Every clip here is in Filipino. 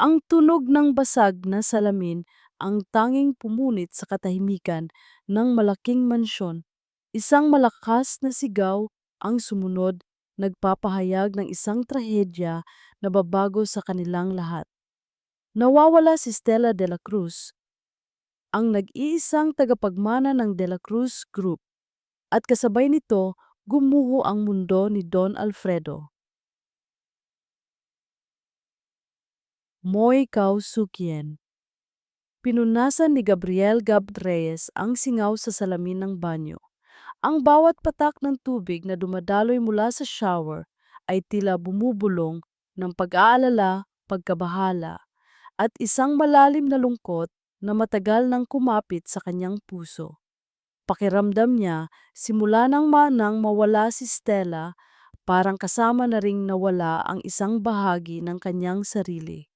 Ang tunog ng basag na salamin ang tanging pumunit sa katahimikan ng malaking mansyon. Isang malakas na sigaw ang sumunod, nagpapahayag ng isang trahedya na babago sa kanilang lahat. Nawawala si Stella de la Cruz, ang nag-iisang tagapagmana ng De La Cruz Group, at kasabay nito gumuho ang mundo ni Don Alfredo. Moy Kausukien. Pinunasan ni Gabriel Gab Reyes ang singaw sa salamin ng banyo. Ang bawat patak ng tubig na dumadaloy mula sa shower ay tila bumubulong ng pag-aalala, pagkabahala, at isang malalim na lungkot na matagal nang kumapit sa kanyang puso. Pakiramdam niya, simula nang manang mawala si Stella, parang kasama na ring nawala ang isang bahagi ng kanyang sarili.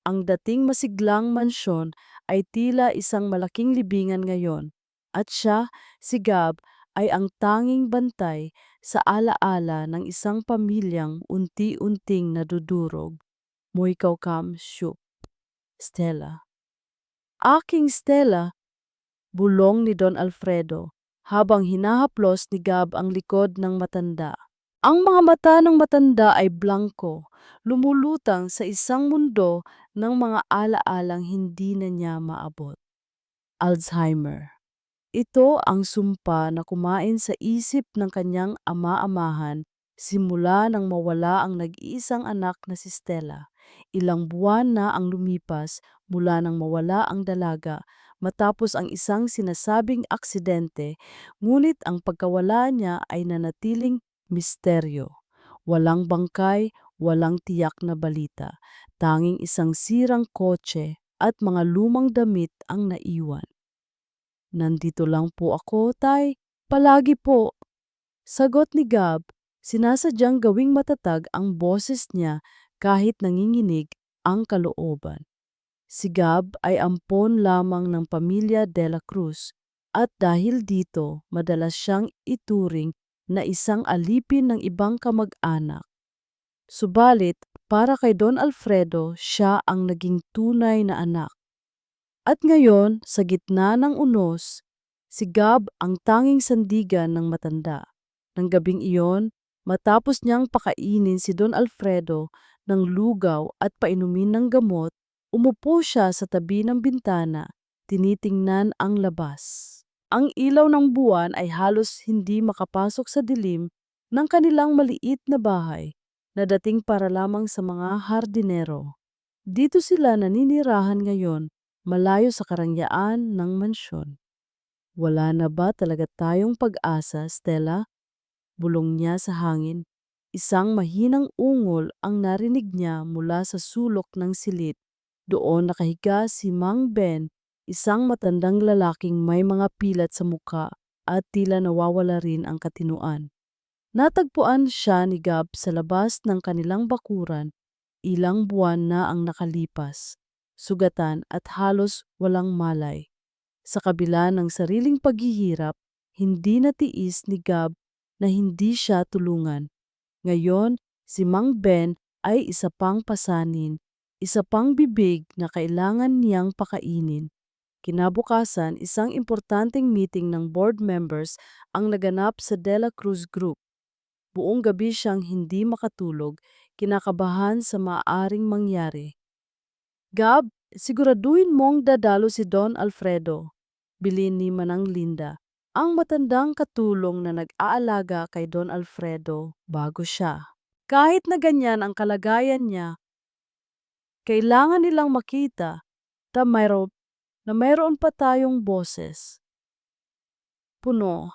Ang dating masiglang mansyon ay tila isang malaking libingan ngayon, at siya, si Gab, ay ang tanging bantay sa alaala ng isang pamilyang unti-unting nadudurog. Muy kam syup. Stella. Aking Stella, bulong ni Don Alfredo, habang hinahaplos ni Gab ang likod ng matanda. Ang mga mata ng matanda ay blanko, lumulutang sa isang mundo ng mga alaalang hindi na niya maabot. Alzheimer. Ito ang sumpa na kumain sa isip ng kanyang ama-amahan simula nang mawala ang nag-iisang anak na si Stella. Ilang buwan na ang lumipas mula nang mawala ang dalaga matapos ang isang sinasabing aksidente, ngunit ang pagkawala niya ay nanatiling misteryo. Walang bangkay, walang tiyak na balita, tanging isang sirang kotse at mga lumang damit ang naiwan. Nandito lang po ako, Tay. Palagi po. Sagot ni Gab, sinasadyang gawing matatag ang boses niya kahit nanginginig ang kalooban. Si Gab ay ampon lamang ng pamilya De La Cruz at dahil dito madalas siyang ituring na isang alipin ng ibang kamag-anak. Subalit, para kay Don Alfredo, siya ang naging tunay na anak. At ngayon, sa gitna ng unos, si Gab ang tanging sandigan ng matanda. Nang gabing iyon, matapos niyang pakainin si Don Alfredo ng lugaw at painumin ng gamot, umupo siya sa tabi ng bintana, tinitingnan ang labas. Ang ilaw ng buwan ay halos hindi makapasok sa dilim ng kanilang maliit na bahay na dating para lamang sa mga hardinero. Dito sila naninirahan ngayon, malayo sa karangyaan ng mansyon. Wala na ba talaga tayong pag-asa, Stella? Bulong niya sa hangin. Isang mahinang ungol ang narinig niya mula sa sulok ng silid. Doon nakahiga si Mang Ben, isang matandang lalaking may mga pilat sa muka at tila nawawala rin ang katinuan. Natagpuan siya ni Gab sa labas ng kanilang bakuran. Ilang buwan na ang nakalipas, sugatan at halos walang malay. Sa kabila ng sariling paghihirap, hindi natiis ni Gab na hindi siya tulungan. Ngayon, si Mang Ben ay isa pang pasanin, isa pang bibig na kailangan niyang pakainin. Kinabukasan, isang importanteng meeting ng board members ang naganap sa De La Cruz Group. Buong gabi siyang hindi makatulog, kinakabahan sa maaaring mangyari. Gab, siguraduhin mong dadalo si Don Alfredo, bilin ni Manang Linda, ang matandang katulong na nag-aalaga kay Don Alfredo bago siya. Kahit na ganyan ang kalagayan niya, kailangan nilang makita na mayroon pa tayong boses. Puno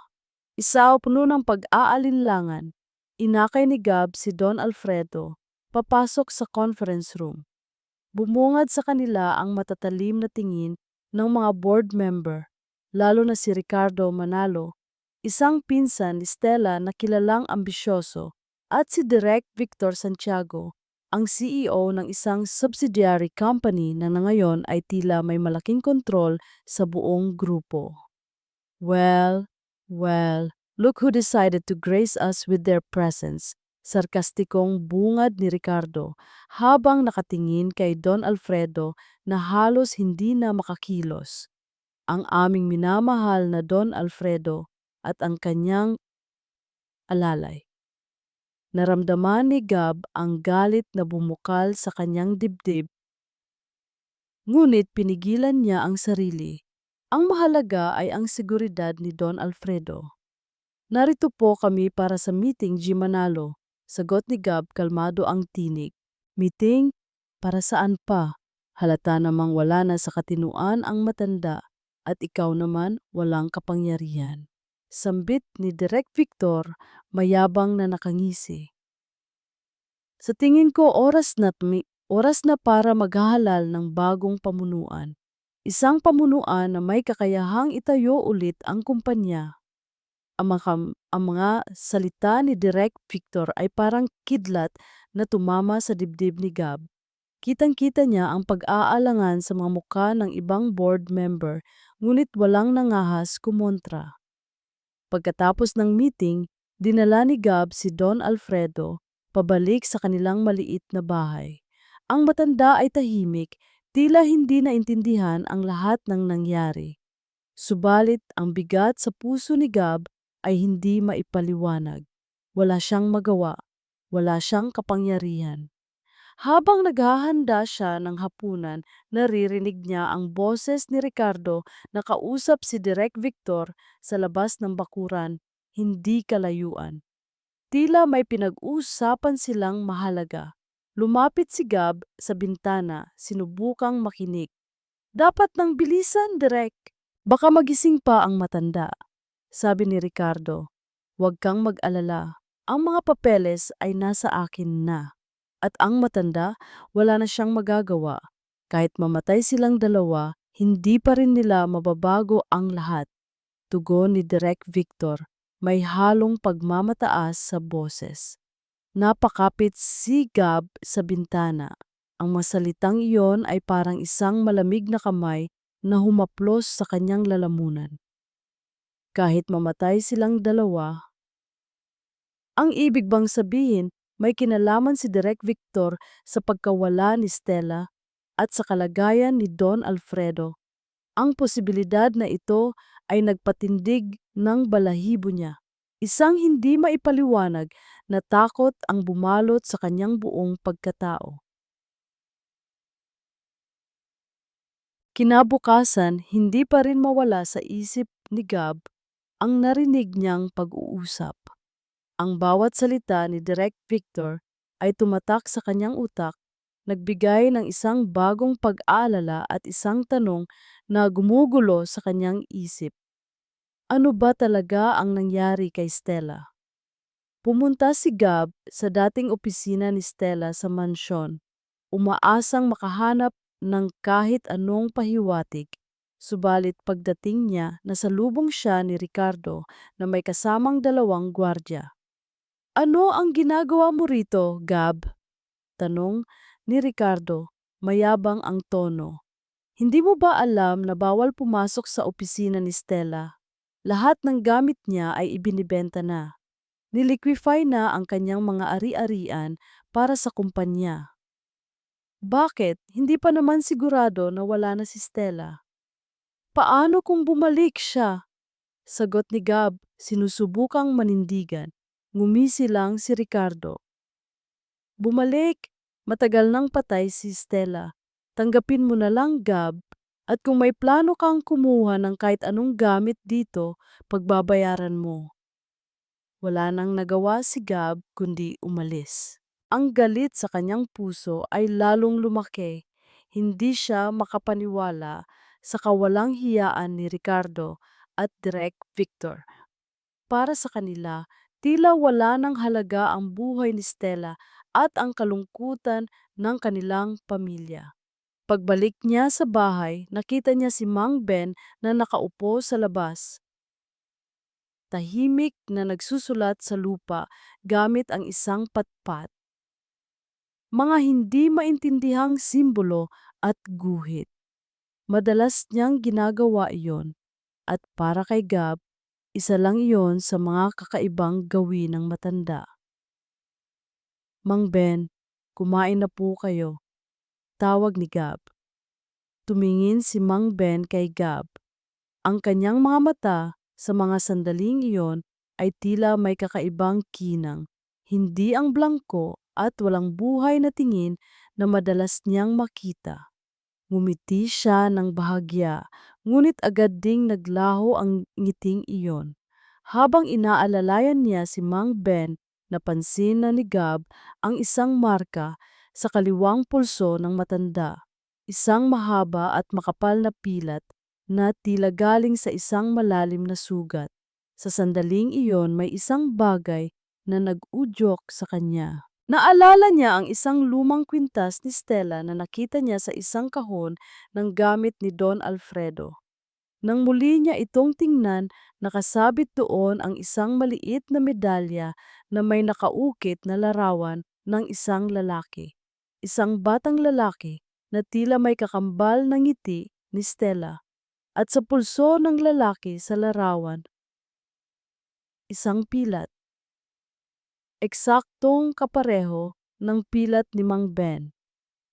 ng pag-aalinlangan. Inakay ni Gab si Don Alfredo, papasok sa conference room. Bumungad sa kanila ang matatalim na tingin ng mga board member, lalo na si Ricardo Manalo, isang pinsan ni Stella na kilalang ambisyoso, at si Direk Victor Santiago, ang CEO ng isang subsidiary company na ngayon ay tila may malaking kontrol sa buong grupo. Well, look who decided to grace us with their presence, Sarkastikong bungad ni Ricardo habang nakatingin kay Don Alfredo na halos hindi na makakilos. Ang aming minamahal na Don Alfredo at ang kanyang alalay. Naramdaman ni Gab ang galit na bumukal sa kanyang dibdib, ngunit pinigilan niya ang sarili. Ang mahalaga ay ang seguridad ni Don Alfredo. Narito po kami para sa meeting, G. Manalo. Sagot ni Gab, kalmado ang tinig. Meeting? Para saan pa? Halata namang wala na sa katinuan ang matanda at ikaw naman walang kapangyarihan. Sambit ni Direk Victor, mayabang na nakangisi. Sa tingin ko oras na para maghahalal ng bagong pamunuan. Isang pamunuan na may kakayahang itayo ulit ang kumpanya. Ang mga salita ni Direk Victor ay parang kidlat na tumama sa dibdib ni Gab. Kitang-kita niya ang pag-aalangan sa mga mukha ng ibang board member, ngunit walang nangahas kumontra. Pagkatapos ng meeting, dinala ni Gab si Don Alfredo pabalik sa kanilang maliit na bahay. Ang matanda ay tahimik, tila hindi naintindihan ang lahat ng nangyari. Subalit ang bigat sa puso ni Gab ay hindi maipaliwanag. Wala siyang magawa, wala siyang kapangyarihan. Habang naghahanda siya ng hapunan, naririnig niya ang boses ni Ricardo na kausap si Direk Victor sa labas ng bakuran, hindi kalayuan. Tila may pinag-uusapan silang mahalaga. Lumapit si Gab sa bintana, sinubukang makinig. Dapat nang bilisan, Direk. Baka magising pa ang matanda. Sabi ni Ricardo, huwag kang mag-alala. Ang mga papeles ay nasa akin na. At ang matanda, wala na siyang magagawa. Kahit mamatay silang dalawa, hindi pa rin nila mababago ang lahat. Tugon ni Direk Victor, may halong pagmamataas sa boses. Napakapit si Gab sa bintana. Ang masalitang iyon ay parang isang malamig na kamay na humaplos sa kanyang lalamunan. Kahit mamatay silang dalawa, ang ibig bang sabihin may kinalaman si Direk Victor sa pagkawala ni Stella at sa kalagayan ni Don Alfredo. Ang posibilidad na ito ay nagpatindig ng balahibo niya. Isang hindi maipaliwanag na takot ang bumalot sa kanyang buong pagkatao. Kinabukasan, hindi pa rin mawala sa isip ni Gab ang narinig niyang pag-uusap. Ang bawat salita ni Direk Victor ay tumatak sa kanyang utak, nagbigay ng isang bagong pag-aalala at isang tanong na gumugulo sa kanyang isip. Ano ba talaga ang nangyari kay Stella? Pumunta si Gab sa dating opisina ni Stella sa mansyon, umaasang makahanap ng kahit anong pahiwatig. Subalit pagdating niya, nasalubong siya ni Ricardo na may kasamang dalawang gwardya. Ano ang ginagawa mo rito, Gab? Tanong ni Ricardo, mayabang ang tono. Hindi mo ba alam na bawal pumasok sa opisina ni Stella? Lahat ng gamit niya ay ibinibenta na. Niliquify na ang kanyang mga ari-arian para sa kumpanya. Bakit? Hindi pa naman sigurado na wala na si Stella. Paano kung bumalik siya? Sagot ni Gab, sinusubukang manindigan. Ngumisi lang si Ricardo. Bumalik! Matagal nang patay si Stella. Tanggapin mo na lang, Gab. At kung may plano kang kumuha ng kahit anong gamit dito, pagbabayaran mo. Wala nang nagawa si Gab kundi umalis. Ang galit sa kanyang puso ay lalong lumaki. Hindi siya makapaniwala sa kawalang hiyaan ni Ricardo at Direk Victor. Para sa kanila, tila wala nang halaga ang buhay ni Stella at ang kalungkutan ng kanilang pamilya. Pagbalik niya sa bahay, nakita niya si Mang Ben na nakaupo sa labas. Tahimik na nagsusulat sa lupa gamit ang isang patpat. Mga hindi maintindihang simbolo at guhit. Madalas niyang ginagawa iyon at para kay Gab, isa lang iyon sa mga kakaibang gawin ng matanda. Mang Ben, kumain na po kayo, tawag ni Gab. Tumingin si Mang Ben kay Gab. Ang kanyang mga mata sa mga sandaling iyon ay tila may kakaibang kinang, hindi ang blangko at walang buhay na tingin na madalas niyang makita. Ngumiti siya ng bahagya, ngunit agad ding naglaho ang ngiting iyon. Habang inaalalayan niya si Mang Ben, napansin na ni Gab ang isang marka sa kaliwang pulso ng matanda. Isang mahaba at makapal na pilat na tila galing sa isang malalim na sugat. Sa sandaling iyon may isang bagay na nag-udyok sa kanya. Naalala niya ang isang lumang kwintas ni Stella na nakita niya sa isang kahon ng gamit ni Don Alfredo. Nang muli niya itong tingnan, nakasabit doon ang isang maliit na medalya na may nakaukit na larawan ng isang lalaki. Isang batang lalaki na tila may kakambal na ngiti ni Stella. At sa pulso ng lalaki sa larawan, isang pilat. Eksaktong kapareho ng pilat ni Mang Ben.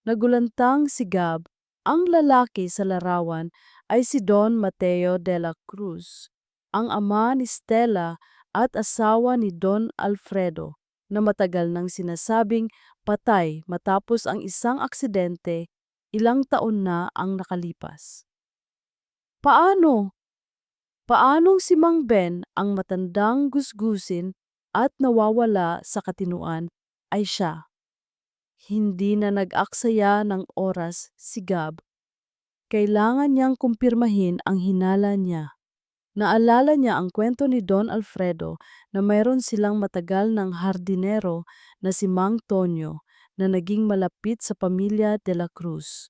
Nagulantang si Gab, ang lalaki sa larawan ay si Don Mateo de la Cruz, ang ama ni Stella at asawa ni Don Alfredo na matagal nang sinasabing patay matapos ang isang aksidente ilang taon na ang nakalipas. Paano? Paanong si Mang Ben ang matandang gusgusin at nawawala sa katinuan ay siya? Hindi na nag-aksaya ng oras si Gab. Kailangan niyang kumpirmahin ang hinala niya. Naalala niya ang kwento ni Don Alfredo na mayroon silang matagal ng hardinero na si Mang Tonyo na naging malapit sa pamilya de la Cruz.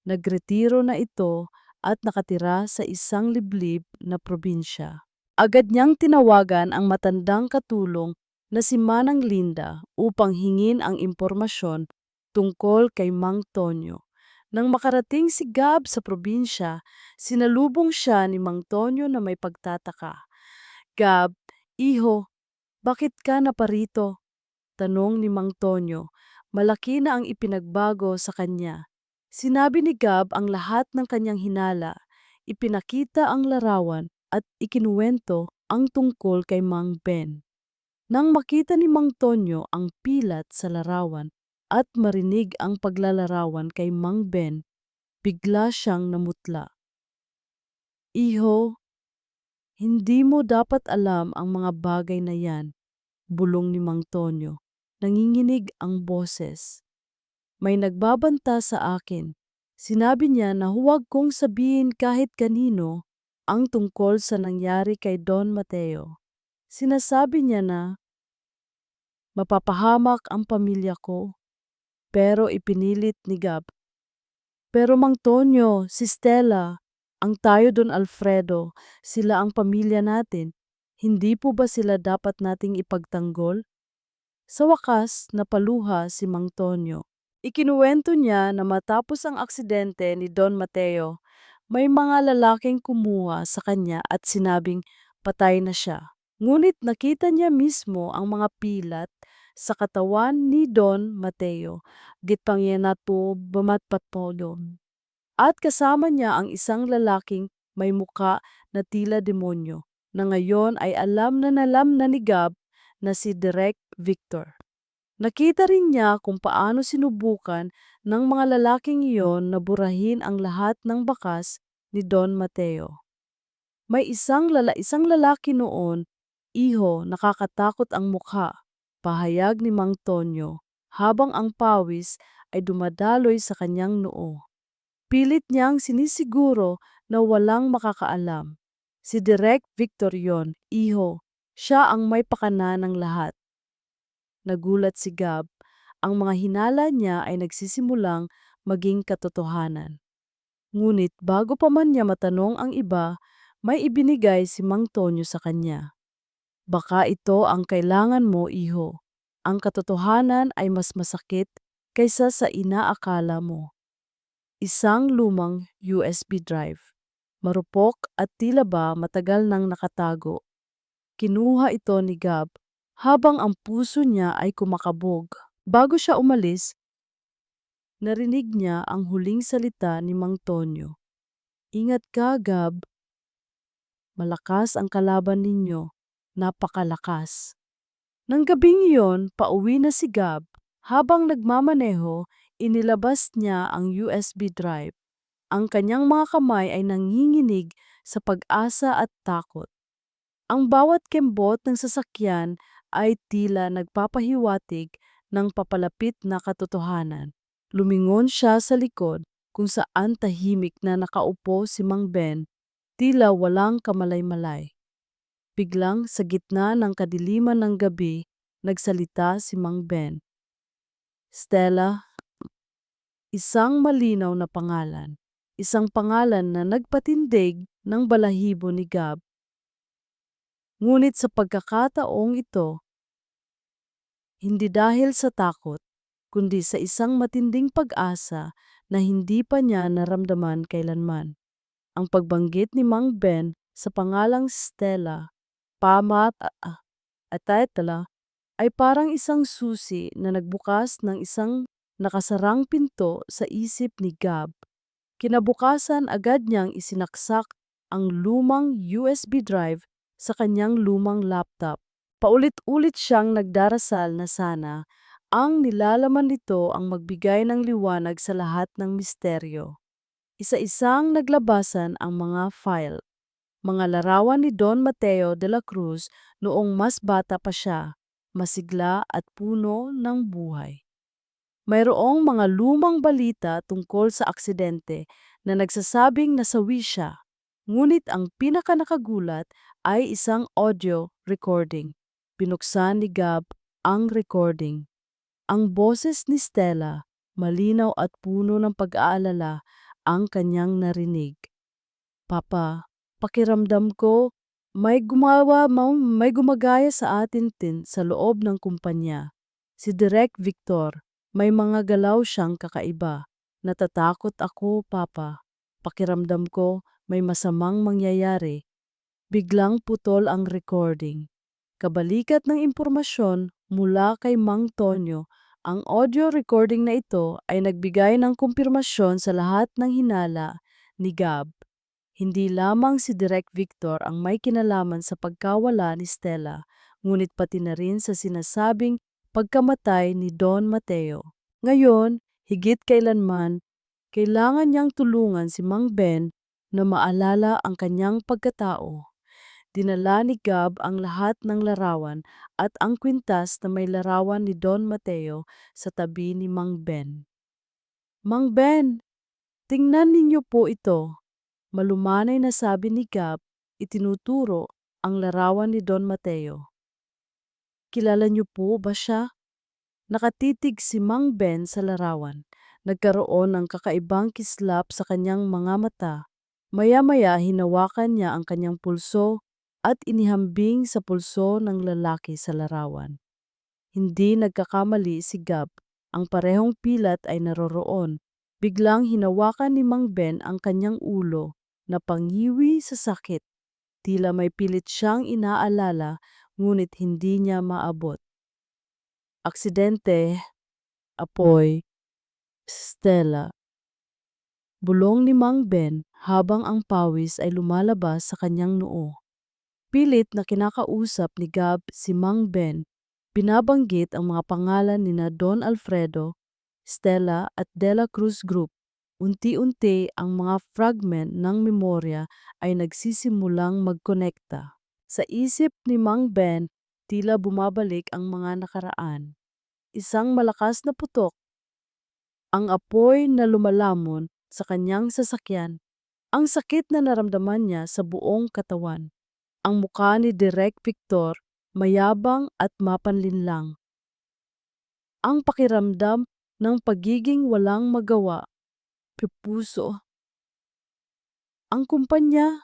Nagretiro na ito at nakatira sa isang liblib na probinsya. Agad niyang tinawagan ang matandang katulong na si Manang Linda upang hingin ang impormasyon tungkol kay Mang Tonyo. Nang makarating si Gab sa probinsya, sinalubong siya ni Mang Tonyo na may pagtataka. Gab, iho, bakit ka naparito? Tanong ni Mang Tonyo. Malaki na ang ipinagbago sa kanya. Sinabi ni Gab ang lahat ng kanyang hinala, ipinakita ang larawan at ikinuwento ang tungkol kay Mang Ben. Nang makita ni Mang Tonyo ang pilat sa larawan at marinig ang paglalarawan kay Mang Ben, bigla siyang namutla. Iho, hindi mo dapat alam ang mga bagay na yan, bulong ni Mang Tonyo. Nanginginig ang boses. May nagbabanta sa akin. Sinabi niya na huwag kong sabihin kahit kanino ang tungkol sa nangyari kay Don Mateo. Sinasabi niya na mapapahamak ang pamilya ko, pero ipinilit ni Gab. Pero Mang Tonyo, si Stella, ang tayo Don Alfredo, sila ang pamilya natin. Hindi po ba sila dapat nating ipagtanggol? Sa wakas, napaluha si Mang Tonyo. Ikinuwento niya na matapos ang aksidente ni Don Mateo, may mga lalaking kumuha sa kanya at sinabing patay na siya. Ngunit nakita niya mismo ang mga pilat sa katawan ni Don Mateo. Gitpangyanat po bamatpatpolyon. At kasama niya ang isang lalaking may muka na tila demonyo na ngayon ay alam na ni Gab na si Direk Victor. Nakita rin niya kung paano sinubukan ng mga lalaking iyon na burahin ang lahat ng bakas ni Don Mateo. May isang lalaki noon, iho, nakakatakot ang mukha, pahayag ni Mang Tonyo, habang ang pawis ay dumadaloy sa kanyang noo. Pilit niyang sinisiguro na walang makakaalam. Si Direk Victor yon, iho, siya ang may pakana ng lahat. Nagulat si Gab, ang mga hinala niya ay nagsisimulang maging katotohanan. Ngunit bago pa man niya matanong ang iba, may ibinigay si Mang Tonyo sa kanya. Baka ito ang kailangan mo, iho. Ang katotohanan ay mas masakit kaysa sa inaakala mo. Isang lumang USB drive. Marupok at tila ba matagal nang nakatago. Kinuha ito ni Gab habang ang puso niya ay kumakabog. Bago siya umalis, narinig niya ang huling salita ni Mang Tonyo. "Ingat ka, Gab. Malakas ang kalaban ninyo. Napakalakas." Nang gabing iyon, pauwi na si Gab. Habang nagmamaneho, inilabas niya ang USB drive. Ang kanyang mga kamay ay nanginginig sa pag-asa at takot. Ang bawat kembot ng sasakyan ay tila nagpapahiwatig ng papalapit na katotohanan. Lumingon siya sa likod kung saan tahimik na nakaupo si Mang Ben, tila walang kamalay-malay. Biglang sa gitna ng kadiliman ng gabi, nagsalita si Mang Ben. "Stella," isang malinaw na pangalan. Isang pangalan na nagpatindig ng balahibo ni Gab. Ngunit sa pagkakataong ito, hindi dahil sa takot, kundi sa isang matinding pag-asa na hindi pa niya naramdaman kailanman. Ang pagbanggit ni Mang Ben sa pangalang Stella, Pamat at Tetela ay parang isang susi na nagbukas ng isang nakasarang pinto sa isip ni Gab. Kinabukasan agad niyang isinaksak ang lumang USB drive sa kanyang lumang laptop. Paulit-ulit siyang nagdarasal na sana ang nilalaman nito ang magbigay ng liwanag sa lahat ng misteryo. Isa-isang naglabasan ang mga file, mga larawan ni Don Mateo de la Cruz noong mas bata pa siya, masigla at puno ng buhay. Mayroong mga lumang balita tungkol sa aksidente na nagsasabing nasawi siya. Ngunit ang pinakanakagulat ay isang audio recording. Binuksan ni Gab ang recording. Ang boses ni Stella, malinaw at puno ng pag-aalala, ang kanyang narinig. "Papa, pakiramdam ko may gumagaya sa atin sa loob ng kumpanya. Si Direk Victor, may mga galaw siyang kakaiba. Natatakot ako, Papa. Pakiramdam ko may masamang mangyayari." Biglang putol ang recording. Kabalikat ng impormasyon mula kay Mang Tonyo, ang audio recording na ito ay nagbigay ng kumpirmasyon sa lahat ng hinala ni Gab. Hindi lamang si Direk Victor ang may kinalaman sa pagkawala ni Stella, ngunit pati na rin sa sinasabing pagkamatay ni Don Mateo. Ngayon, higit kailanman, kailangan niyang tulungan si Mang Ben na maalala ang kanyang pagkatao. Dinala ni Gab ang lahat ng larawan at ang kwintas na may larawan ni Don Mateo sa tabi ni Mang Ben. "Mang Ben, tingnan ninyo po ito." Malumanay na sabi ni Gab, itinuturo ang larawan ni Don Mateo. "Kilala niyo po ba siya?" Nakatitig si Mang Ben sa larawan. Nagkaroon ng kakaibang kislap sa kanyang mga mata. Maya-maya hinawakan niya ang kanyang pulso at inihambing sa pulso ng lalaki sa larawan. Hindi nagkakamali si Gab. Ang parehong pilat ay naroroon. Biglang hinawakan ni Mang Ben ang kanyang ulo na pangiwi sa sakit. Tila may pilit siyang inaalala ngunit hindi niya maabot. "Aksidente, apoy, Stella." Bulong ni Mang Ben habang ang pawis ay lumalabas sa kanyang noo. Pilit na kinakausap ni Gab si Mang Ben. Binabanggit ang mga pangalan ni na Don Alfredo, Stella at De La Cruz Group. Unti-unti ang mga fragment ng memorya ay nagsisimulang magkonekta. Sa isip ni Mang Ben, tila bumabalik ang mga nakaraan. Isang malakas na putok, ang apoy na lumalamon sa kanyang sasakyan. Ang sakit na naramdaman niya sa buong katawan. Ang mukha ni Direk Victor, mayabang at mapanlinlang. Ang pakiramdam ng pagiging walang magawa. Pipuso. Ang kumpanya.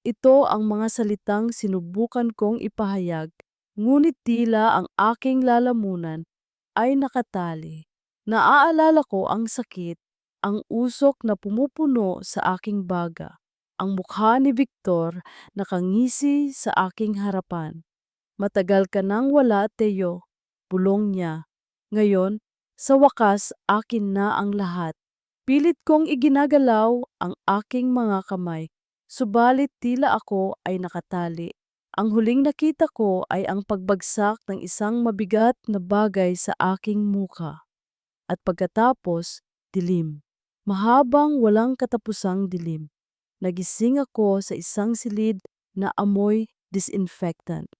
Ito ang mga salitang sinubukan kong ipahayag, ngunit tila ang aking lalamunan ay nakatali. Naaalala ko ang sakit, ang usok na pumupuno sa aking baga, ang mukha ni Victor nakangisi sa aking harapan. "Matagal ka nang wala, Teo." bulong niya. Ngayon, sa wakas, akin na ang lahat. Pilit kong iginagalaw ang aking mga kamay, subalit tila ako ay nakatali. Ang huling nakita ko ay ang pagbagsak ng isang mabigat na bagay sa aking muka. At pagkatapos, dilim. Mahabang walang katapusang dilim. Nagising ako sa isang silid na amoy disinfectant.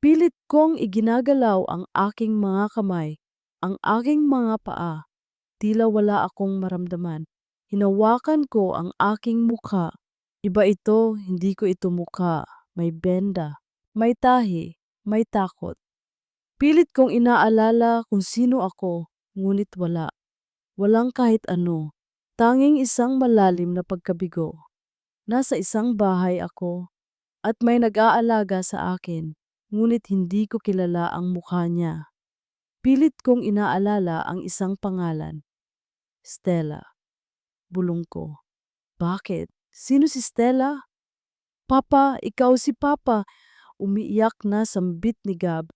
Pilit kong iginagalaw ang aking mga kamay, ang aking mga paa. Tila wala akong maramdaman. Hinawakan ko ang aking mukha. Iba ito, hindi ko ito mukha. May benda, may tahi, may takot. Pilit kong inaalala kung sino ako, ngunit wala. Walang kahit ano. Tanging isang malalim na pagkabigo. Nasa isang bahay ako at may nag-aalaga sa akin, ngunit hindi ko kilala ang mukha niya. Pilit kong inaalala ang isang pangalan. Stella. Bulong ko. Bakit? Sino si Stella? Papa, ikaw si Papa. Umiiyak na sambit ni Gab.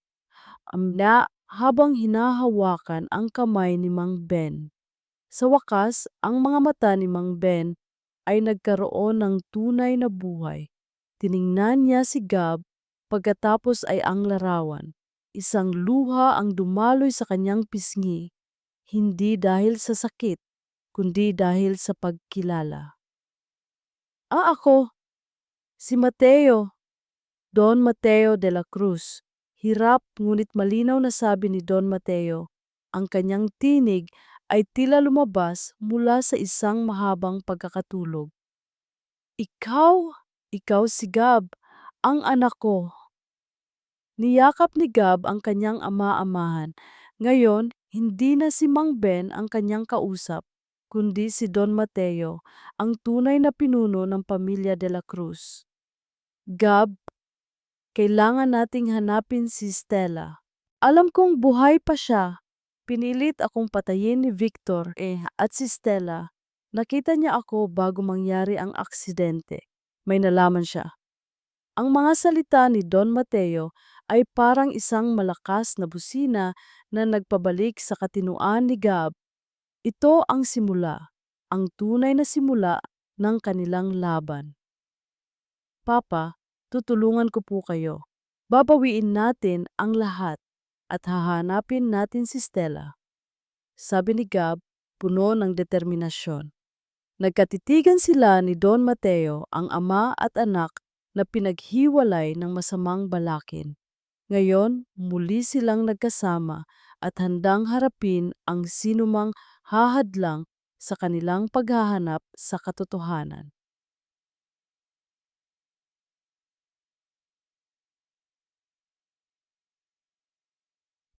Habang hinahawakan ang kamay ni Mang Ben. Sa wakas, ang mga mata ni Mang Ben ay nagkaroon ng tunay na buhay. Tiningnan niya si Gab, pagkatapos ay ang larawan. Isang luha ang dumaloy sa kanyang pisngi, hindi dahil sa sakit, kundi dahil sa pagkilala. Ako, si Mateo, Don Mateo de la Cruz. Hirap ngunit malinaw na sabi ni Don Mateo. Ang kanyang tinig ay tila lumabas mula sa isang mahabang pagkakatulog. Ikaw, ikaw si Gab, ang anak ko. Niyakap ni Gab ang kanyang ama-amahan. Ngayon, hindi na si Mang Ben ang kanyang kausap, kundi si Don Mateo, ang tunay na pinuno ng pamilya de la Cruz. Gab, kailangan nating hanapin si Stella. Alam kong buhay pa siya. Pinilit akong patayin ni Victor at si Stella. Nakita niya ako bago mangyari ang aksidente. May nalaman siya. Ang mga salita ni Don Mateo ay parang isang malakas na busina na nagpabalik sa katinuan ni Gab. Ito ang simula, ang tunay na simula ng kanilang laban. Papa, tutulungan ko po kayo. Babawiin natin ang lahat at hahanapin natin si Stella. Sabi ni Gab, puno ng determinasyon. Nagkatitigan sila ni Don Mateo, ang ama at anak na pinaghiwalay ng masamang balakin. Ngayon, muli silang nagkasama at handang harapin ang sinumang hahadlang sa kanilang paghahanap sa katotohanan.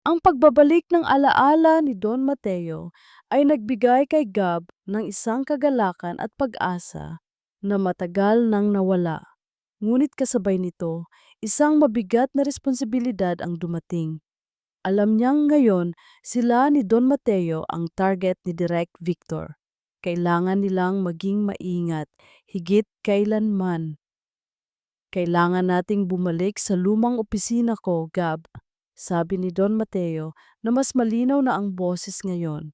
Ang pagbabalik ng alaala ni Don Mateo ay nagbigay kay Gab ng isang kagalakan at pag-asa na matagal nang nawala. Ngunit kasabay nito, isang mabigat na responsibilidad ang dumating. Alam niyang ngayon sila ni Don Mateo ang target ni Direk Victor. Kailangan nilang maging maingat, higit kailanman. Kailangan nating bumalik sa lumang opisina ko, Gab. Sabi ni Don Mateo na mas malinaw na ang boses ngayon.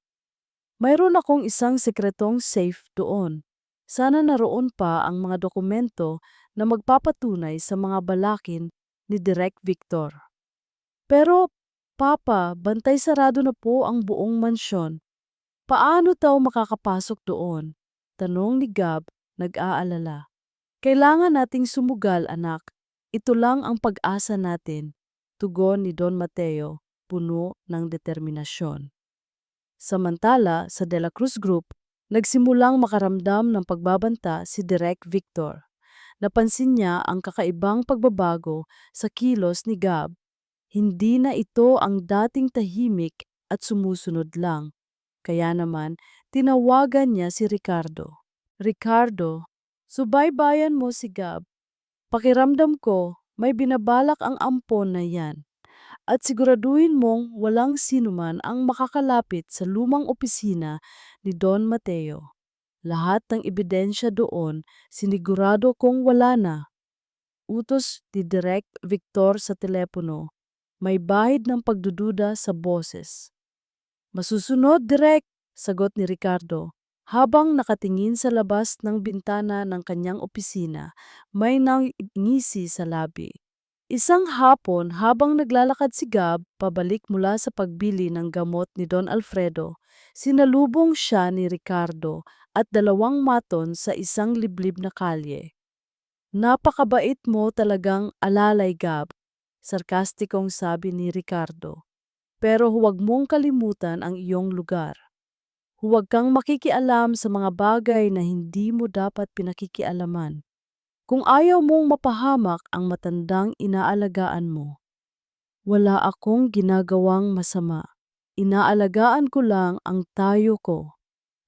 Mayroon akong isang sekretong safe doon. Sana naroon pa ang mga dokumento na magpapatunay sa mga balakin ni Direk Victor. Pero, Papa, bantay sarado na po ang buong mansyon. Paano tayo makakapasok doon? Tanong ni Gab, nag-aalala. Kailangan nating sumugal, anak. Ito lang ang pag-asa natin. Tugon ni Don Mateo, puno ng determinasyon. Samantala, sa De La Cruz Group, nagsimulang makaramdam ng pagbabanta si Direk Victor. Napansin niya ang kakaibang pagbabago sa kilos ni Gab. Hindi na ito ang dating tahimik at sumusunod lang. Kaya naman, tinawagan niya si Ricardo. Ricardo, subaybayan mo si Gab. Pakiramdam ko, may binabalak ang ampon na yan. At siguraduhin mong walang sinuman ang makakalapit sa lumang opisina ni Don Mateo. Lahat ng ebidensya doon, sinigurado kong wala na. Utos ni Direk Victor sa telepono. May bahid ng pagdududa sa boses. Masusunod, direk, sagot ni Ricardo. Habang nakatingin sa labas ng bintana ng kanyang opisina, may nangisi sa labi. Isang hapon habang naglalakad si Gab pabalik mula sa pagbili ng gamot ni Don Alfredo, sinalubong siya ni Ricardo at dalawang maton sa isang liblib na kalye. Napakabait mo talagang alalay, Gab, sarkastikong sabi ni Ricardo. Pero huwag mong kalimutan ang iyong lugar. Huwag kang makikialam sa mga bagay na hindi mo dapat pinakikialaman. Kung ayaw mong mapahamak ang matandang inaalagaan mo, wala akong ginagawang masama. Inaalagaan ko lang ang tayo ko.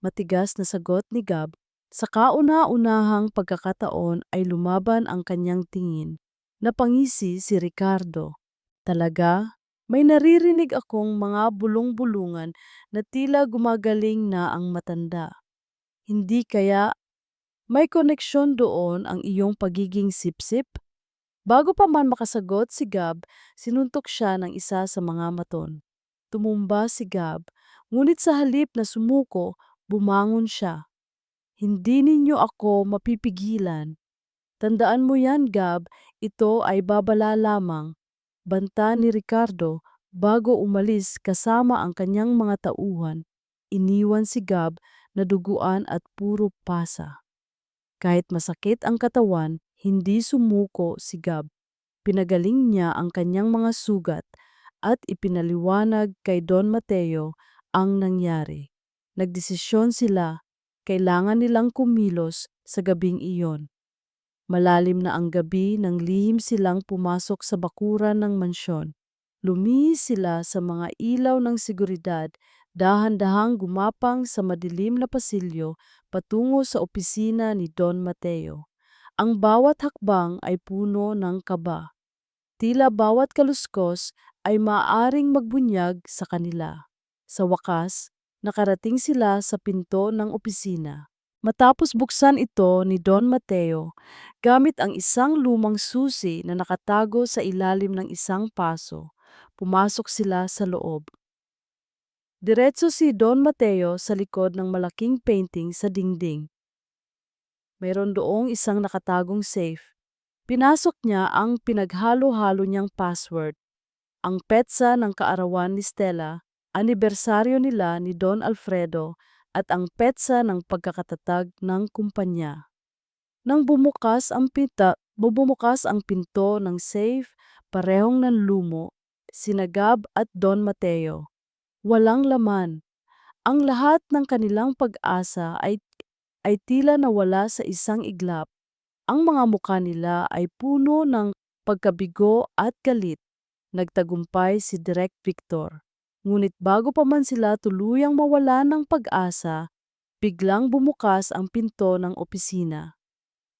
Matigas na sagot ni Gab. Sa kauna-unahang pagkakataon ay lumaban ang kanyang tingin. Napangisi si Ricardo. Talaga? May naririnig akong mga bulong-bulungan na tila gumagaling na ang matanda. Hindi kaya may koneksyon doon ang iyong pagiging sipsip? Bago pa man makasagot si Gab, sinuntok siya ng isa sa mga maton. Tumumba si Gab, ngunit sa halip na sumuko, bumangon siya. Hindi ninyo ako mapipigilan. Tandaan mo yan, Gab, ito ay babala lamang. Banta ni Ricardo bago umalis kasama ang kanyang mga tauhan. Iniwan si Gab na duguan at puro pasa. Kahit masakit ang katawan, hindi sumuko si Gab. Pinagaling niya ang kanyang mga sugat at ipinaliwanag kay Don Mateo ang nangyari. Nagdesisyon sila, kailangan nilang kumilos sa gabing iyon. Malalim na ang gabi nang lihim silang pumasok sa bakuran ng mansyon. Lumihis sila sa mga ilaw ng seguridad, dahan-dahang gumapang sa madilim na pasilyo patungo sa opisina ni Don Mateo. Ang bawat hakbang ay puno ng kaba. Tila bawat kaluskos ay maaaring magbunyag sa kanila. Sa wakas, nakarating sila sa pinto ng opisina. Matapos buksan ito ni Don Mateo, gamit ang isang lumang susi na nakatago sa ilalim ng isang paso, pumasok sila sa loob. Diretso si Don Mateo sa likod ng malaking painting sa dingding. Mayroon doong isang nakatagong safe. Pinasok niya ang pinaghalo-halo niyang password, ang petsa ng kaarawan ni Stella, anibersaryo nila ni Don Alfredo, at ang petsa ng pagkakatatag ng kumpanya. Nang bumukas ang pinto ng safe, parehong nanlumo, sina Gab at Don Mateo. Walang laman. Ang lahat ng kanilang pag-asa ay tila nawala sa isang iglap. Ang mga mukha nila ay puno ng pagkabigo at galit. Nagtagumpay si Direk Victor. Ngunit bago pa man sila tuluyang mawala ng pag-asa, biglang bumukas ang pinto ng opisina.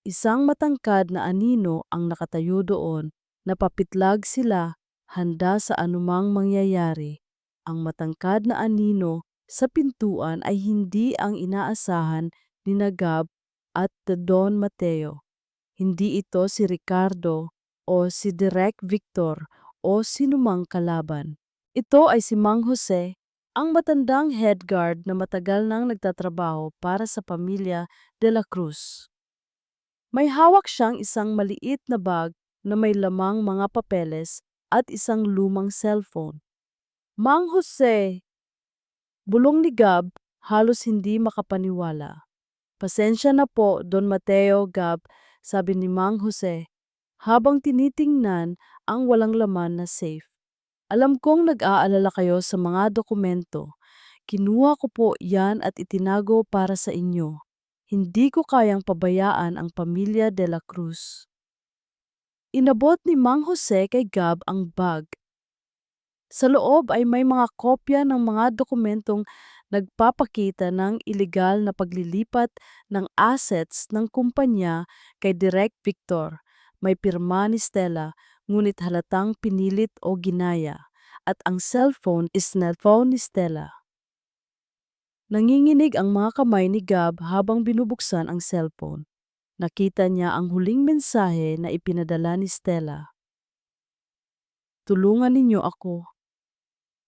Isang matangkad na anino ang nakatayo doon. Napapitlag sila, handa sa anumang mangyayari. Ang matangkad na anino sa pintuan ay hindi ang inaasahan ni Gab at Don Mateo. Hindi ito si Ricardo o si Direk Victor o sinumang kalaban. Ito ay si Mang Jose, ang matandang head guard na matagal nang nagtatrabaho para sa pamilya de la Cruz. May hawak siyang isang maliit na bag na may lamang mga papeles at isang lumang cellphone. Mang Jose! Bulong ni Gab, halos hindi makapaniwala. Pasensya na po, Don Mateo, Gab, sabi ni Mang Jose, habang tinitingnan ang walang laman na safe. Alam kong nag-aalala kayo sa mga dokumento. Kinuha ko po yan at itinago para sa inyo. Hindi ko kayang pabayaan ang pamilya de la Cruz. Inabot ni Mang Jose kay Gab ang bag. Sa loob ay may mga kopya ng mga dokumentong nagpapakita ng ilegal na paglilipat ng assets ng kumpanya kay Direk Victor. May pirma ni Stella, ngunit halatang pinilit o ginaya, at ang cellphone ni Stella. Nanginginig ang mga kamay ni Gab habang binubuksan ang cellphone. Nakita niya ang huling mensahe na ipinadala ni Stella. tulungan ninyo ako."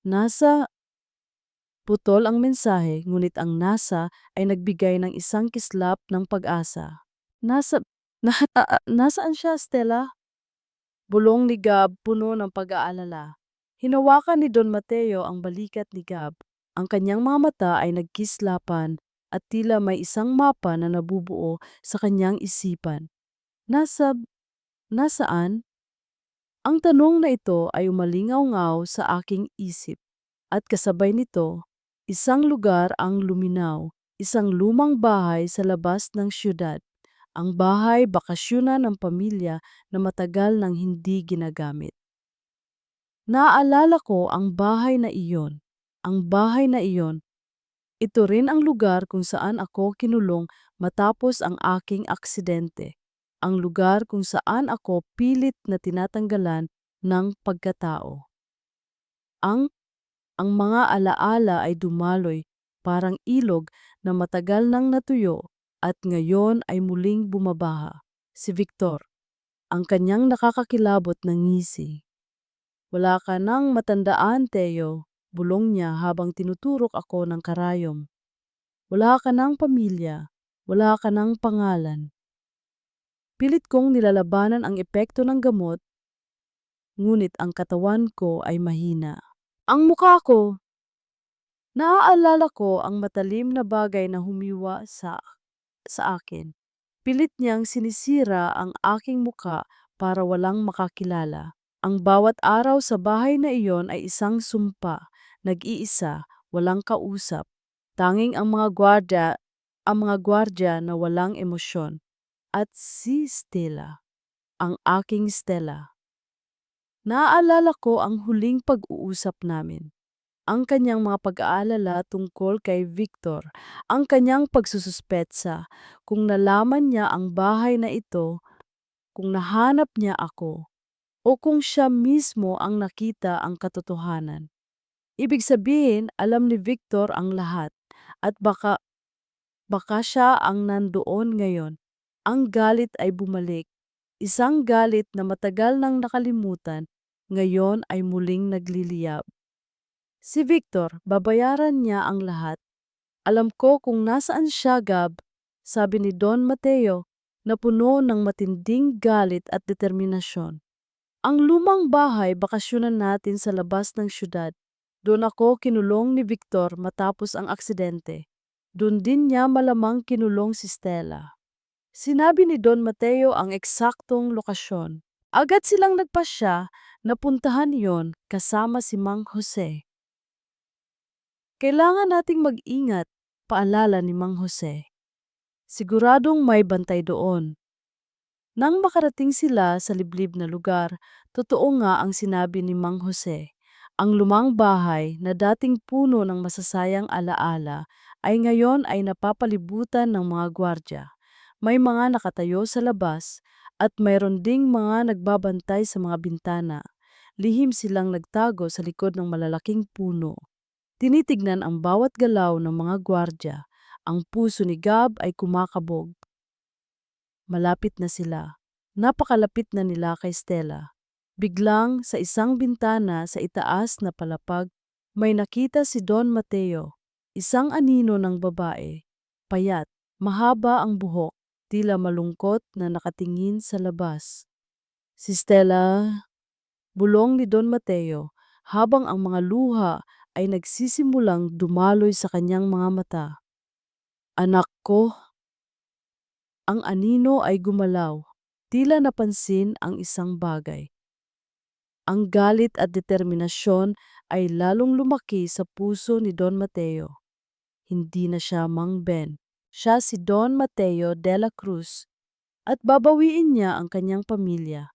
Nasa putol ang mensahe, ngunit ang NASA ay nagbigay ng isang kislap ng pag-asa. Nasa, nasaan siya, Stella? Bulong ni Gab, puno ng pag-aalala. Hinawakan ni Don Mateo ang balikat ni Gab. Ang kanyang mga mata ay nagkislapan at tila may isang mapa na nabubuo sa kanyang isipan. Nasa, nasaan? Ang tanong na ito ay umalingaw-ngaw sa aking isip. At kasabay nito, isang lugar ang luminaw, isang lumang bahay sa labas ng syudad. Ang bahay bakasyonan ng pamilya na matagal nang hindi ginagamit. Naaalala ko ang bahay na iyon. Ang bahay na iyon, ito rin ang lugar kung saan ako kinulong matapos ang aking aksidente. Ang lugar kung saan ako pilit na tinatanggalan ng pagkatao. Ang ang mga alaala ay dumaloy, parang ilog na matagal nang natuyo at ngayon ay muling bumabaha. Si Victor, ang kanyang nakakakilabot na ngisi. "Wala ka nang matandaan, Teo," bulong niya habang tinuturok ako ng karayom. "Wala ka nang pamilya, wala ka nang pangalan." Pilit kong nilalabanan ang epekto ng gamot, ngunit ang katawan ko ay mahina. Ang mukha ko, naaalala ko ang matalim na bagay na humiwa sa akin. Pilit niyang sinisira ang aking muka para walang makakilala. Ang bawat araw sa bahay na iyon ay isang sumpa, nag-iisa, walang kausap. Tanging ang mga gwardya na walang emosyon. At si Stella, ang aking Stella. Naaalala ko ang huling pag-uusap namin. Ang kanyang mga pag-aalala tungkol kay Victor, ang kanyang pagsususpetsa, kung nalaman niya ang bahay na ito, kung nahanap niya ako, o kung siya mismo ang nakita ang katotohanan. Ibig sabihin, alam ni Victor ang lahat, at baka siya ang nandoon ngayon. Ang galit ay bumalik, isang galit na matagal nang nakalimutan, ngayon ay muling nagliliyab. Si Victor, babayaran niya ang lahat. Alam ko kung nasaan siya, Gab, sabi ni Don Mateo, na puno ng matinding galit at determinasyon. Ang lumang bahay bakasyonan natin sa labas ng syudad. Doon ako kinulong ni Victor matapos ang aksidente. Doon din niya malamang kinulong si Stella. Sinabi ni Don Mateo ang eksaktong lokasyon. Agad silang nagpasya na puntahan yon kasama si Mang Jose. "Kailangan nating mag-ingat," paalala ni Mang Jose. "Siguradong may bantay doon." Nang makarating sila sa liblib na lugar, totoo nga ang sinabi ni Mang Jose. Ang lumang bahay na dating puno ng masasayang alaala ay ngayon ay napapalibutan ng mga gwardya. May mga nakatayo sa labas at mayroon ding mga nagbabantay sa mga bintana. Lihim silang nagtago sa likod ng malalaking puno. Tinitignan ang bawat galaw ng mga gwardya. Ang puso ni Gab ay kumakabog. Malapit na sila. Napakalapit na nila kay Stella. Biglang sa isang bintana sa itaas na palapag, may nakita si Don Mateo, isang anino ng babae. Payat, mahaba ang buhok, tila malungkot na nakatingin sa labas. "Si Stella," bulong ni Don Mateo, habang ang mga luha ay nagsisimulang dumaloy sa kanyang mga mata. "Anak ko." Ang anino ay gumalaw, tila napansin ang isang bagay. Ang galit at determinasyon ay lalong lumaki sa puso ni Don Mateo. Hindi na siya Mang Ben. Siya si Don Mateo de la Cruz at babawiin niya ang kanyang pamilya.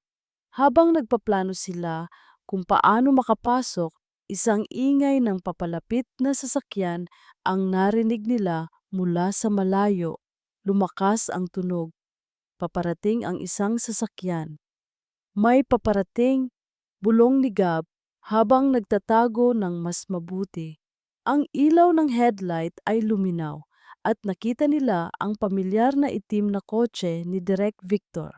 Habang nagpaplano sila kung paano makapasok, isang ingay ng papalapit na sasakyan ang narinig nila mula sa malayo. Lumakas ang tunog. Paparating ang isang sasakyan. "May paparating," bulong ni Gab habang nagtatago ng mas mabuti. Ang ilaw ng headlight ay luminaw at nakita nila ang pamilyar na itim na kotse ni Direk Victor.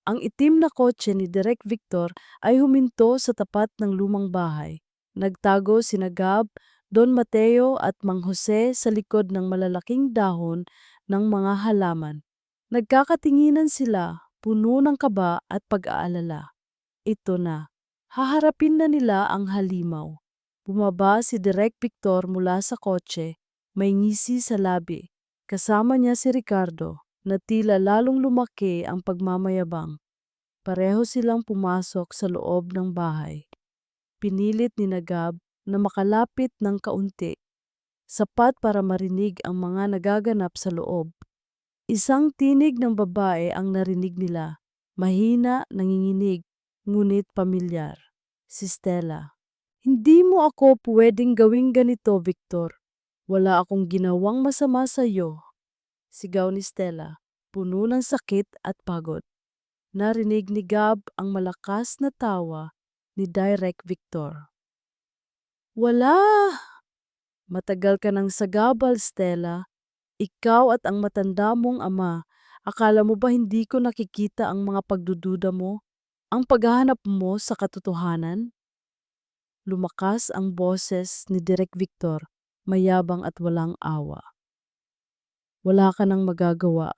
Ang itim na kotse ni Direk Victor ay huminto sa tapat ng lumang bahay. Nagtago sina Gab, Don Mateo at Mang Jose sa likod ng malalaking dahon ng mga halaman. Nagkakatinginan sila, puno ng kaba at pag-aalala. Ito na. Haharapin na nila ang halimaw. Bumaba si Direk Victor mula sa kotse, may ngisi sa labi. Kasama niya si Ricardo, na tila lalong lumaki ang pagmamayabang. Pareho silang pumasok sa loob ng bahay. Pinilit ni Nagab na makalapit ng kaunti, sapat para marinig ang mga nagaganap sa loob. Isang tinig ng babae ang narinig nila, mahina, nanginginig, ngunit pamilyar. Si Stella. Hindi mo ako pwedeng gawing ganito, Victor. Wala akong ginawang masama sa iyo. Sigaw ni Stella, puno ng sakit at pagod. Narinig ni Gab ang malakas na tawa ni Direk Victor. Wala! Matagal ka ng sagabal, Stella. Ikaw at ang matanda mong ama, akala mo ba hindi ko nakikita ang mga pagdududa mo? Ang paghahanap mo sa katotohanan? Lumakas ang boses ni Direk Victor, mayabang at walang awa. Wala ka nang magagawa.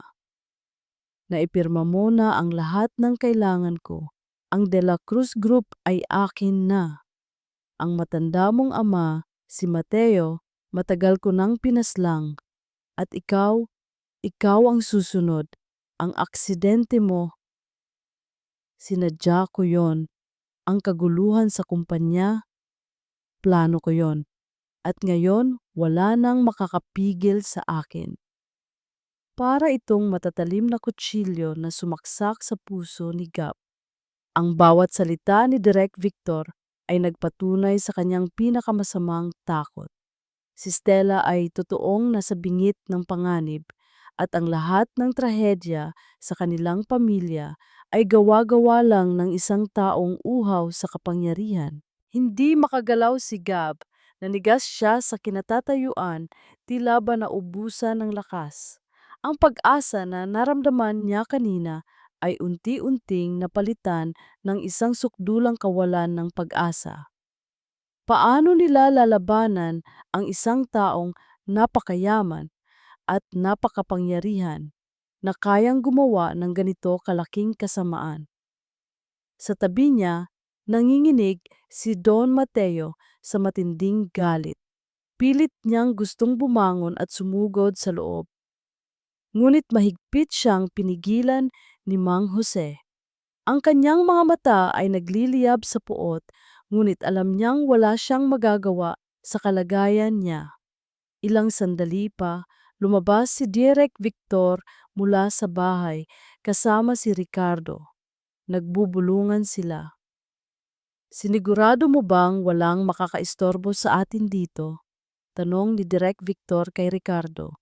Naipirma mo na ang lahat ng kailangan ko. Ang De La Cruz Group ay akin na. Ang matanda mong ama, si Mateo, matagal ko nang pinaslang. At ikaw ang susunod. Ang aksidente mo, sinadya ko yon. Ang kaguluhan sa kumpanya, plano ko yon. At ngayon, wala nang makakapigil sa akin. Para itong matatalim na kutsilyo na sumaksak sa puso ni Gab. Ang bawat salita ni Direk Victor ay nagpatunay sa kanyang pinakamasamang takot. Si Stella ay totoong nasa bingit ng panganib at ang lahat ng trahedya sa kanilang pamilya ay gawa-gawa lang ng isang taong uhaw sa kapangyarihan. Hindi makagalaw si Gab, nanigas siya sa kinatatayuan, tila ba naubusan ng lakas. Ang pag-asa na naramdaman niya kanina ay unti-unting napalitan ng isang sukdulang kawalan ng pag-asa. Paano nila lalabanan ang isang taong napakayaman at napakapangyarihan na kayang gumawa ng ganito kalaking kasamaan? Sa tabi niya, nanginginig si Don Mateo sa matinding galit. Pilit niyang gustong bumangon at sumugod sa loob. Ngunit mahigpit siyang pinigilan ni Mang Jose. Ang kanyang mga mata ay nagliliyab sa puot, ngunit alam niyang wala siyang magagawa sa kalagayan niya. Ilang sandali pa, lumabas si Direk Victor mula sa bahay kasama si Ricardo. Nagbubulungan sila. Sinigurado mo bang walang makakaistorbo sa atin dito? Tanong ni Direk Victor kay Ricardo.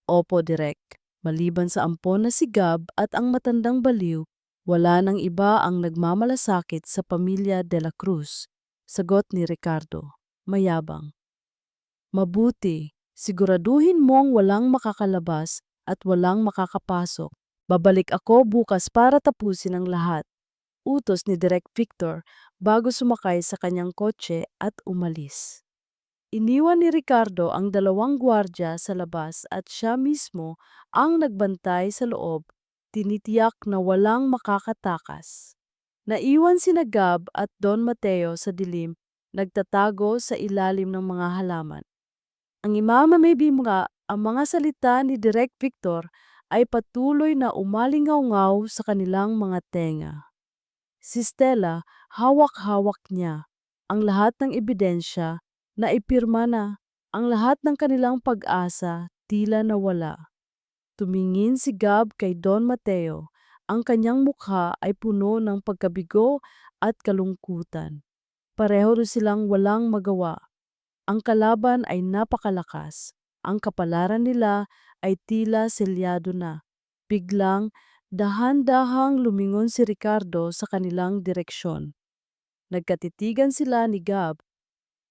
Opo, Direk. Maliban sa ampon na si Gab at ang matandang baliw, wala nang iba ang nagmamalasakit sa pamilya de la Cruz. Sagot ni Ricardo, mayabang. Mabuti, siguraduhin mong walang makakalabas at walang makakapasok. Babalik ako bukas para tapusin ang lahat. Utos ni Direk Victor bago sumakay sa kanyang kotse at umalis. Iniwan ni Ricardo ang dalawang gwardya sa labas at siya mismo ang nagbantay sa loob, tinitiyak na walang makakatakas. Naiwan sina Gab at Don Mateo sa dilim, nagtatago sa ilalim ng mga halaman. Ang imamamibimga ang mga salita ni Direk Victor ay patuloy na umalingaw-ngaw sa kanilang mga tenga. Si Stella, hawak-hawak niya ang lahat ng ebidensya na ipirma na, ang lahat ng kanilang pag-asa tila nawala. Tumingin si Gab kay Don Mateo, ang kanyang mukha ay puno ng pagkabigo at kalungkutan. Pareho silang walang magawa. Ang kalaban ay napakalakas. Ang kapalaran nila ay tila selyado na. Biglang, dahan-dahang lumingon si Ricardo sa kanilang direksyon. Nagkatitigan sila ni Gab.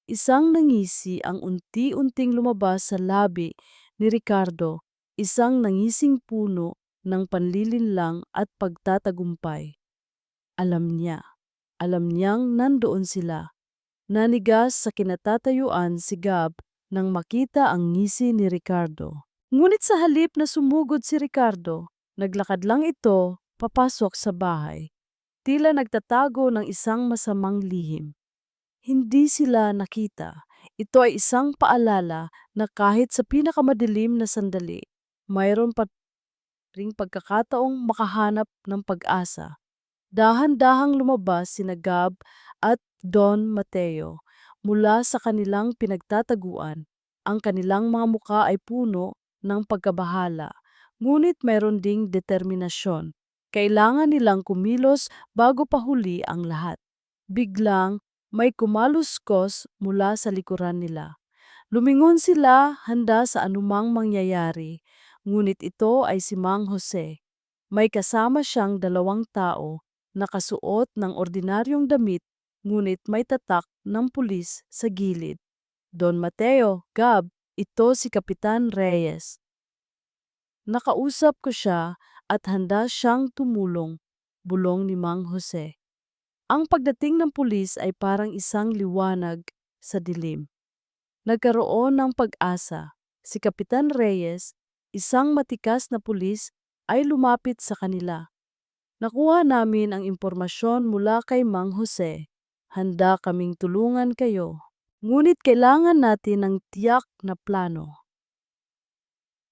Isang nangisi ang unti-unting lumabas sa labi ni Ricardo, isang nangising puno ng panlilinlang at pagtatagumpay. Alam niya, alam niyang nandoon sila. Nanigas sa kinatatayuan si Gab nang makita ang ngisi ni Ricardo. Ngunit sa halip na sumugod si Ricardo, naglakad lang ito papasok sa bahay. Tila nagtatago ng isang masamang lihim. Hindi sila nakita. Ito ay isang paalala na kahit sa pinakamadilim na sandali, mayroon pa ring pagkakataong makahanap ng pag-asa. Dahan-dahang lumabas sina Gab at Don Mateo mula sa kanilang pinagtataguan. Ang kanilang mga muka ay puno ng pagkabahala, ngunit mayroon ding determinasyon. Kailangan nilang kumilos bago pa huli ang lahat. Biglang may kumaluskos mula sa likuran nila. Lumingon sila handa sa anumang mangyayari, ngunit ito ay si Mang Jose. May kasama siyang 2 tao, nakasuot ng ordinaryong damit, ngunit may tatak ng pulis sa gilid. Don Mateo, Gab, ito si Kapitan Reyes. Nakausap ko siya at handa siyang tumulong, bulong ni Mang Jose. Ang pagdating ng pulis ay parang isang liwanag sa dilim. Nagkaroon ng pag-asa. Si Kapitan Reyes, isang matikas na pulis, ay lumapit sa kanila. Nakuha namin ang impormasyon mula kay Mang Jose. Handa kaming tulungan kayo. Ngunit kailangan natin ng tiyak na plano.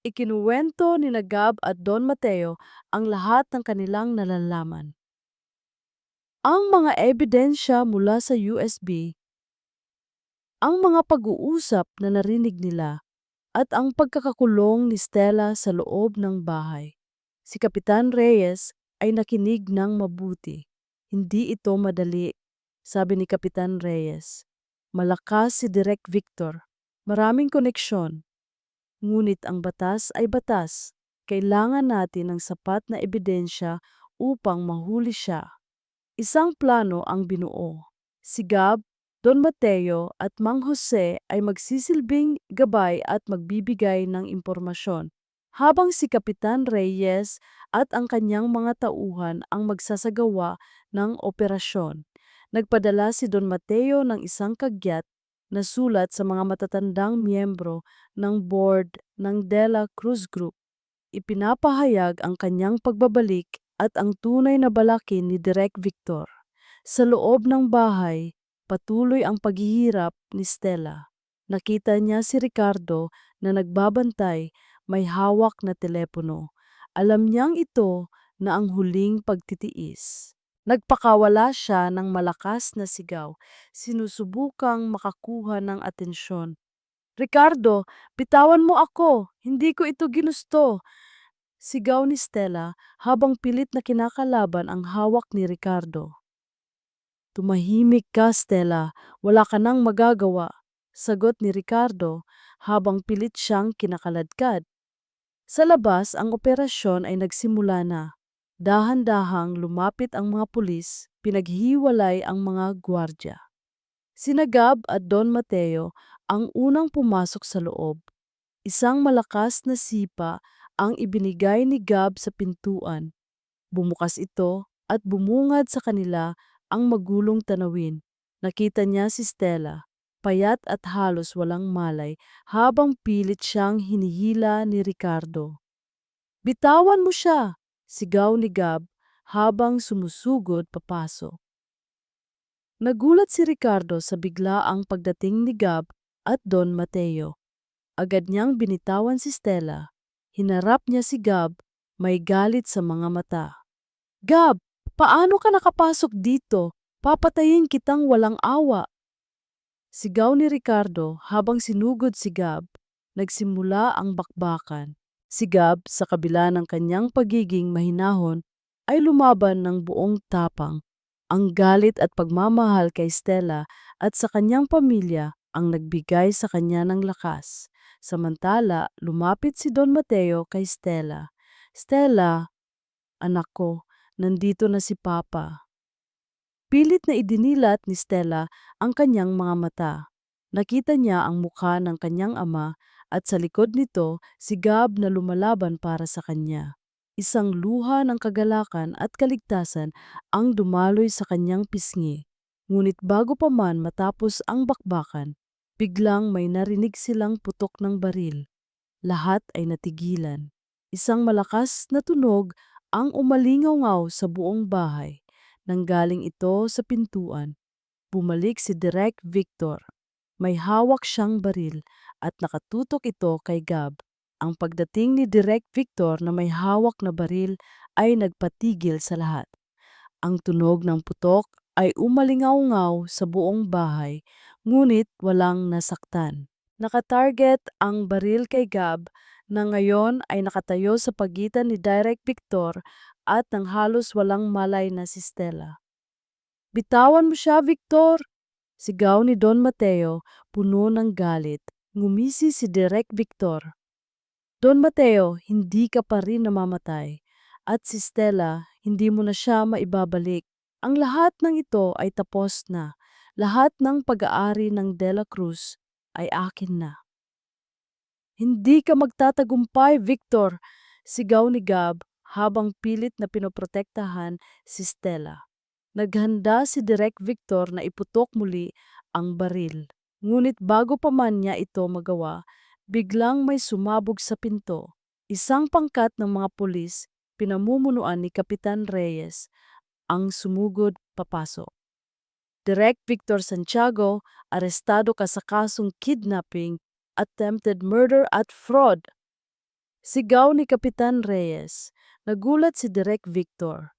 Ikinuwento ni Gab at Don Mateo ang lahat ng kanilang nalalaman. Ang mga ebidensya mula sa USB, ang mga pag-uusap na narinig nila, at ang pagkakakulong ni Stella sa loob ng bahay. Si Kapitan Reyes ay nakinig ng mabuti. Hindi ito madali, sabi ni Kapitan Reyes. Malakas si Direk Victor. Maraming koneksyon. Ngunit ang batas ay batas. Kailangan natin ng sapat na ebidensya upang mahuli siya. Isang plano ang binuo. Si Gab, Don Mateo at Mang Jose ay magsisilbing gabay at magbibigay ng impormasyon, habang si Kapitan Reyes at ang kanyang mga tauhan ang magsasagawa ng operasyon. Nagpadala si Don Mateo ng isang kagyat na sulat sa mga matatandang miyembro ng board ng De La Cruz Group. Ipinapahayag ang kanyang pagbabalik at ang tunay na balaki ni Direk Victor. Sa loob ng bahay, patuloy ang paghihirap ni Stella. Nakita niya si Ricardo na nagbabantay, may hawak na telepono. Alam niyang ito na ang huling pagtitiis. Nagpakawala siya ng malakas na sigaw, sinusubukang makakuha ng atensyon. Ricardo, bitawan mo ako! Hindi ko ito ginusto! Sigaw ni Stella habang pilit na kinakalaban ang hawak ni Ricardo. Tumahimik ka, Stella. Wala ka nang magagawa, sagot ni Ricardo habang pilit siyang kinakaladkad. Sa labas, ang operasyon ay nagsimula na. Dahan-dahang lumapit ang mga pulis, pinaghihiwalay ang mga gwardya. Sina Gab at Don Mateo ang unang pumasok sa loob. Isang malakas na sipa ang ibinigay ni Gab sa pintuan. Bumukas ito at bumungad sa kanila ang magulong tanawin. Nakita niya si Stella, payat at halos walang malay habang pilit siyang hinihila ni Ricardo. Bitawan mo siya! Sigaw ni Gab habang sumusugod papasok. Nagulat si Ricardo sa biglaang pagdating ni Gab at Don Mateo. Agad niyang binitawan si Stella. Hinarap niya si Gab, may galit sa mga mata. Gab, paano ka nakapasok dito? Papatayin kitang walang awa. Sigaw ni Ricardo habang sinugod si Gab. Nagsimula ang bakbakan. Si Gab, sa kabila ng kanyang pagiging mahinahon, ay lumaban ng buong tapang. Ang galit at pagmamahal kay Stella at sa kanyang pamilya ang nagbigay sa kanya ng lakas. Samantala, lumapit si Don Mateo kay Stella. Stella, anak ko, nandito na si Papa. Pilit na idinilat ni Stella ang kanyang mga mata. Nakita niya ang mukha ng kanyang ama at sa likod nito si Gab na lumalaban para sa kanya. Isang luha ng kagalakan at kaligtasan ang dumaloy sa kanyang pisngi. Ngunit bago pa man matapos ang bakbakan, biglang may narinig silang putok ng baril. Lahat ay natigilan. Isang malakas na tunog ang umalingaw sa buong bahay. Nanggaling ito sa pintuan. Bumalik si Direk Victor. May hawak siyang baril at nakatutok ito kay Gab. Ang pagdating ni Direk Victor na may hawak na baril ay nagpatigil sa lahat. Ang tunog ng putok ay umalingaw sa buong bahay, ngunit walang nasaktan. Nakatarget ang baril kay Gab na ngayon ay nakatayo sa pagitan ni Direk Victor at ng halos walang malay na si Stella. "Bitawan mo siya, Victor!" Sigaw ni Don Mateo, puno ng galit. Ngumisi si Direk Victor. "Don Mateo, hindi ka pa rin namamatay. At si Stella, hindi mo na siya maibabalik. Ang lahat ng ito ay tapos na. Lahat ng pag-aari ng De La Cruz ay akin na." "Hindi ka magtatagumpay, Victor!" Sigaw ni Gab habang pilit na pinoprotektahan si Stella. Naghanda si Direk Victor na iputok muli ang baril. Ngunit bago pa man niya ito magawa, biglang may sumabog sa pinto. Isang pangkat ng mga pulis, pinamumunuan ni Kapitan Reyes, ang sumugod papasok. "Direk Victor Santiago, arestado ka sa kasong kidnapping, attempted murder at fraud." Sigaw ni Kapitan Reyes. Nagulat si Direk Victor.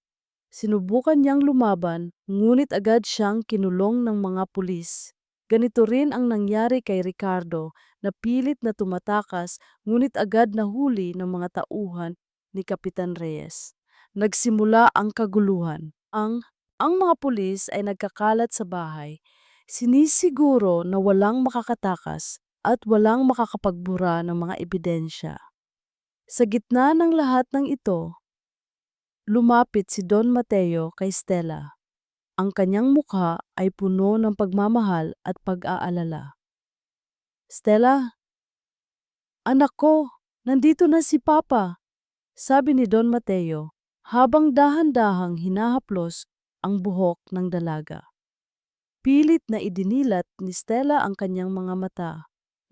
Sinubukan niyang lumaban, ngunit agad siyang kinulong ng mga pulis. Ganito rin ang nangyari kay Ricardo, na pilit na tumatakas ngunit agad nahuli ng mga tauhan ni Kapitan Reyes. Nagsimula ang kaguluhan. Ang mga pulis ay nagkakalat sa bahay, sinisiguro na walang makakatakas at walang makakapagbura ng mga ebidensya. Sa gitna ng lahat ng ito, lumapit si Don Mateo kay Stella. Ang kanyang mukha ay puno ng pagmamahal at pag-aalala. "Stella, anak ko, nandito na si Papa," sabi ni Don Mateo habang dahan-dahang hinahaplos ang buhok ng dalaga. Pilit na idinilat ni Stella ang kanyang mga mata.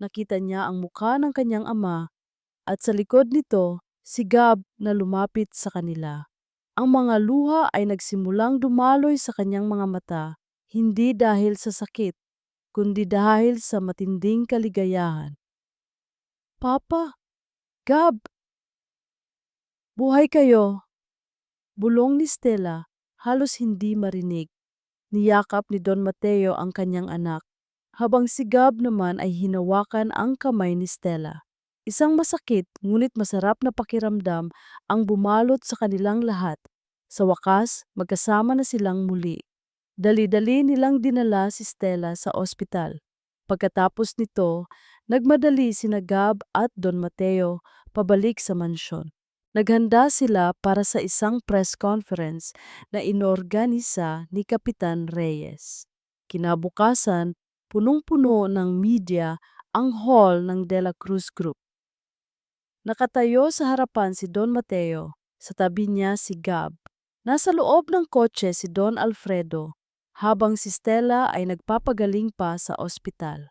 Nakita niya ang mukha ng kanyang ama at sa likod nito si Gab na lumapit sa kanila. Ang mga luha ay nagsimulang dumaloy sa kanyang mga mata, hindi dahil sa sakit, kundi dahil sa matinding kaligayahan. "Papa, Gab, buhay kayo!" Bulong ni Stella, halos hindi marinig. Niyakap ni Don Mateo ang kanyang anak, habang si Gab naman ay hinawakan ang kamay ni Stella. Isang masakit ngunit masarap na pakiramdam ang bumalot sa kanilang lahat. Sa wakas, magkasama na silang muli. Dali-dali nilang dinala si Stella sa ospital. Pagkatapos nito, nagmadali sina Gab at Don Mateo pabalik sa mansyon. Naghanda sila para sa isang press conference na inorganisa ni Kapitan Reyes. Kinabukasan, punong-puno ng media ang hall ng De La Cruz Group. Nakatayo sa harapan si Don Mateo, sa tabi niya si Gab. Nasa loob ng kotse si Don Alfredo, habang si Stella ay nagpapagaling pa sa ospital.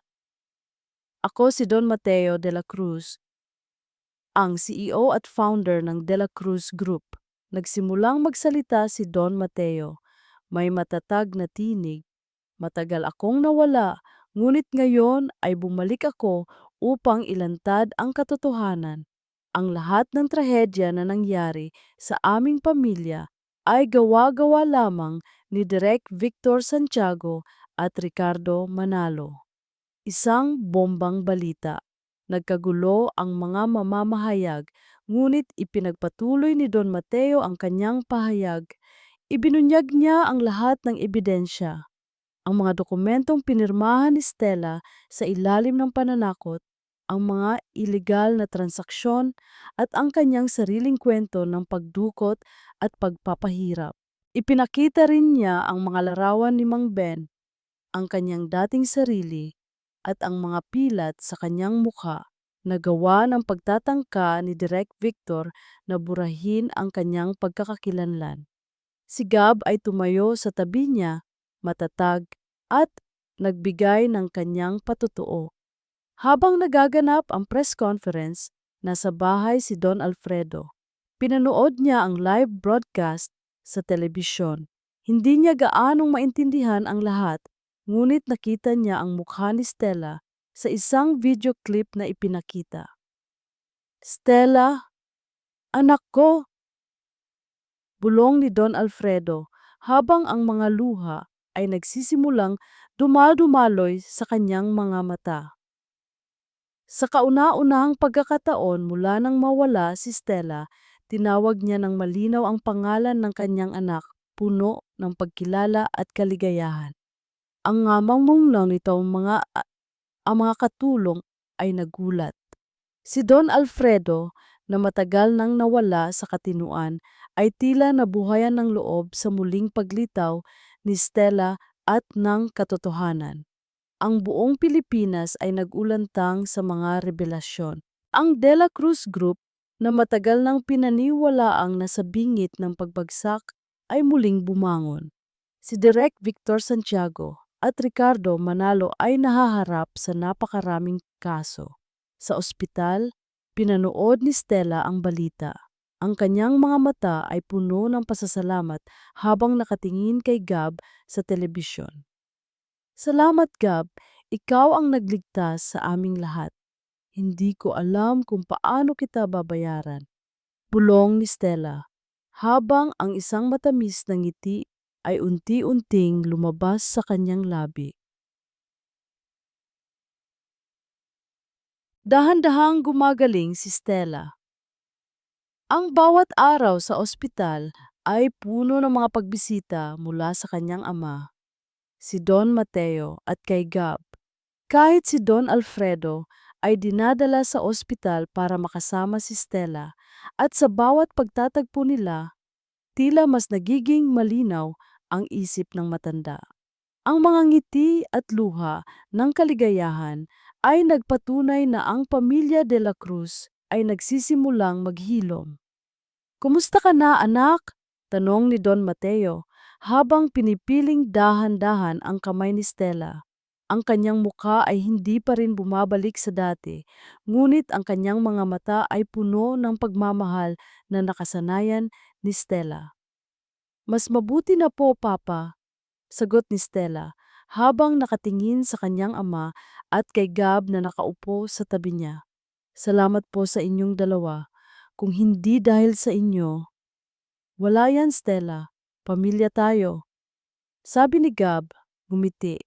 "Ako si Don Mateo de la Cruz, ang CEO at founder ng De La Cruz Group." Nagsimulang magsalita si Don Mateo. May matatag na tinig. "Matagal akong nawala, ngunit ngayon ay bumalik ako upang ilantad ang katotohanan. Ang lahat ng trahedya na nangyari sa aming pamilya ay gawa-gawa lamang ni Direk Victor Santiago at Ricardo Manalo." Isang bombang balita. Nagkagulo ang mga mamamahayag, ngunit ipinagpatuloy ni Don Mateo ang kanyang pahayag. Ibinunyag niya ang lahat ng ebidensya. Ang mga dokumentong pinirmahan ni Stella sa ilalim ng pananakot, ang mga ilegal na transaksyon at ang kanyang sariling kwento ng pagdukot at pagpapahirap. Ipinakita rin niya ang mga larawan ni Mang Ben, ang kanyang dating sarili, at ang mga pilat sa kanyang mukha Nagawa ng pagtatangka ni Direk Victor na burahin ang kanyang pagkakakilanlan. Si Gab ay tumayo sa tabi niya, matatag, at nagbigay ng kanyang patotoo. Habang nagaganap ang press conference, nasa bahay si Don Alfredo. Pinanood niya ang live broadcast sa telebisyon. Hindi niya gaanong maintindihan ang lahat, ngunit nakita niya ang mukha ni Stella sa isang video clip na ipinakita. "Stella, anak ko!" Bulong ni Don Alfredo habang ang mga luha ay nagsisimulang dumadumaloy sa kanyang mga mata. Sa kauna-unahang pagkakataon mula nang mawala si Stella, tinawag niya ng malinaw ang pangalan ng kanyang anak, puno ng pagkilala at kaligayahan. Ang ngamangmong nito ang mga katulong ay nagulat. Si Don Alfredo, na matagal nang nawala sa katinuan, ay tila nabuhayan ng loob sa muling paglitaw ni Stella at ng katotohanan. Ang buong Pilipinas ay nag-ulantang sa mga revelasyon. Ang De La Cruz Group, na matagal nang pinaniwalaang nasa bingit ng pagbagsak, ay muling bumangon. Si Direk Victor Santiago at Ricardo Manalo ay nahaharap sa napakaraming kaso. Sa ospital, pinanood ni Stella ang balita. Ang kanyang mga mata ay puno ng pasasalamat habang nakatingin kay Gab sa telebisyon. "Salamat, Gab. Ikaw ang nagligtas sa aming lahat. Hindi ko alam kung paano kita babayaran." Bulong ni Stella, habang ang isang matamis na ngiti ay unti-unting lumabas sa kanyang labi. Dahan-dahang gumagaling si Stella. Ang bawat araw sa ospital ay puno ng mga pagbisita mula sa kanyang ama, si Don Mateo, at kay Gab. Kahit si Don Alfredo ay dinadala sa ospital para makasama si Stella, at sa bawat pagtatagpo nila, tila mas nagiging malinaw ang isip ng matanda. Ang mga ngiti at luha ng kaligayahan ay nagpatunay na ang pamilya de la Cruz ay nagsisimulang maghilom. "Kumusta ka na, anak?" tanong ni Don Mateo habang pinipiling dahan-dahan ang kamay ni Stella. Ang kanyang mukha ay hindi pa rin bumabalik sa dati, ngunit ang kanyang mga mata ay puno ng pagmamahal na nakasanayan ni Stella. "Mas mabuti na po, Papa," sagot ni Stella habang nakatingin sa kanyang ama at kay Gab na nakaupo sa tabi niya. "Salamat po sa inyong dalawa. Kung hindi dahil sa inyo..." "Wala yan, Stella. Pamilya tayo," sabi ni Gab, ngumiti.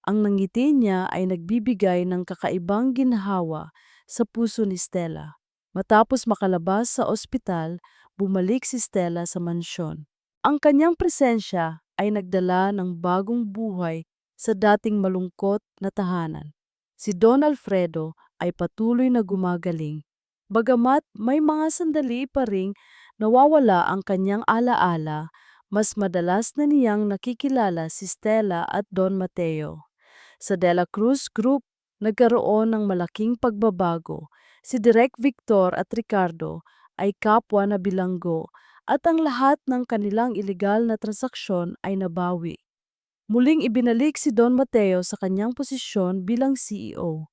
Ang nangiti niya ay nagbibigay ng kakaibang ginhawa sa puso ni Stella. Matapos makalabas sa ospital, bumalik si Stella sa mansyon. Ang kanyang presensya ay nagdala ng bagong buhay sa dating malungkot na tahanan. Si Don Alfredo ay patuloy na gumagaling. Bagamat may mga sandali pa ring nawawala ang kanyang alaala, mas madalas na niyang nakikilala si Stella at Don Mateo. Sa De La Cruz Group, nagkaroon ng malaking pagbabago. Si Direk Victor at Ricardo ay kapwa na bilanggo, at ang lahat ng kanilang ilegal na transaksyon ay nabawi. Muling ibinalik si Don Mateo sa kanyang posisyon bilang CEO.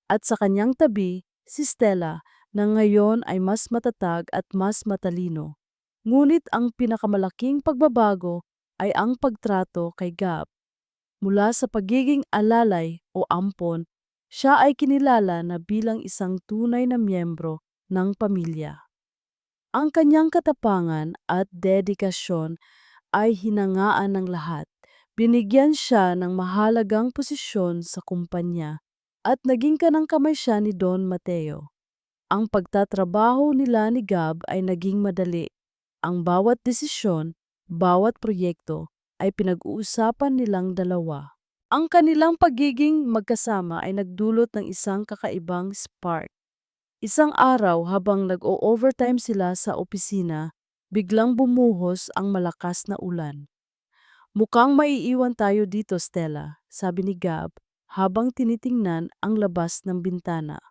At sa kanyang tabi, si Stella, na ngayon ay mas matatag at mas matalino. Ngunit ang pinakamalaking pagbabago ay ang pagtrato kay Gab. Mula sa pagiging alalay o ampon, siya ay kinilala na bilang isang tunay na miyembro ng pamilya. Ang kanyang katapangan at dedikasyon ay hinangaan ng lahat. Binigyan siya ng mahalagang posisyon sa kumpanya at naging kanang-kamay siya ni Don Mateo. Ang pagtatrabaho nila ni Gab ay naging madali. Ang bawat desisyon, bawat proyekto ay pinag-uusapan nilang dalawa. Ang kanilang pagiging magkasama ay nagdulot ng isang kakaibang spark. Isang araw habang nag-o-overtime sila sa opisina, biglang bumuhos ang malakas na ulan. "Mukhang maiiwan tayo dito, Stella," sabi ni Gab habang tinitingnan ang labas ng bintana.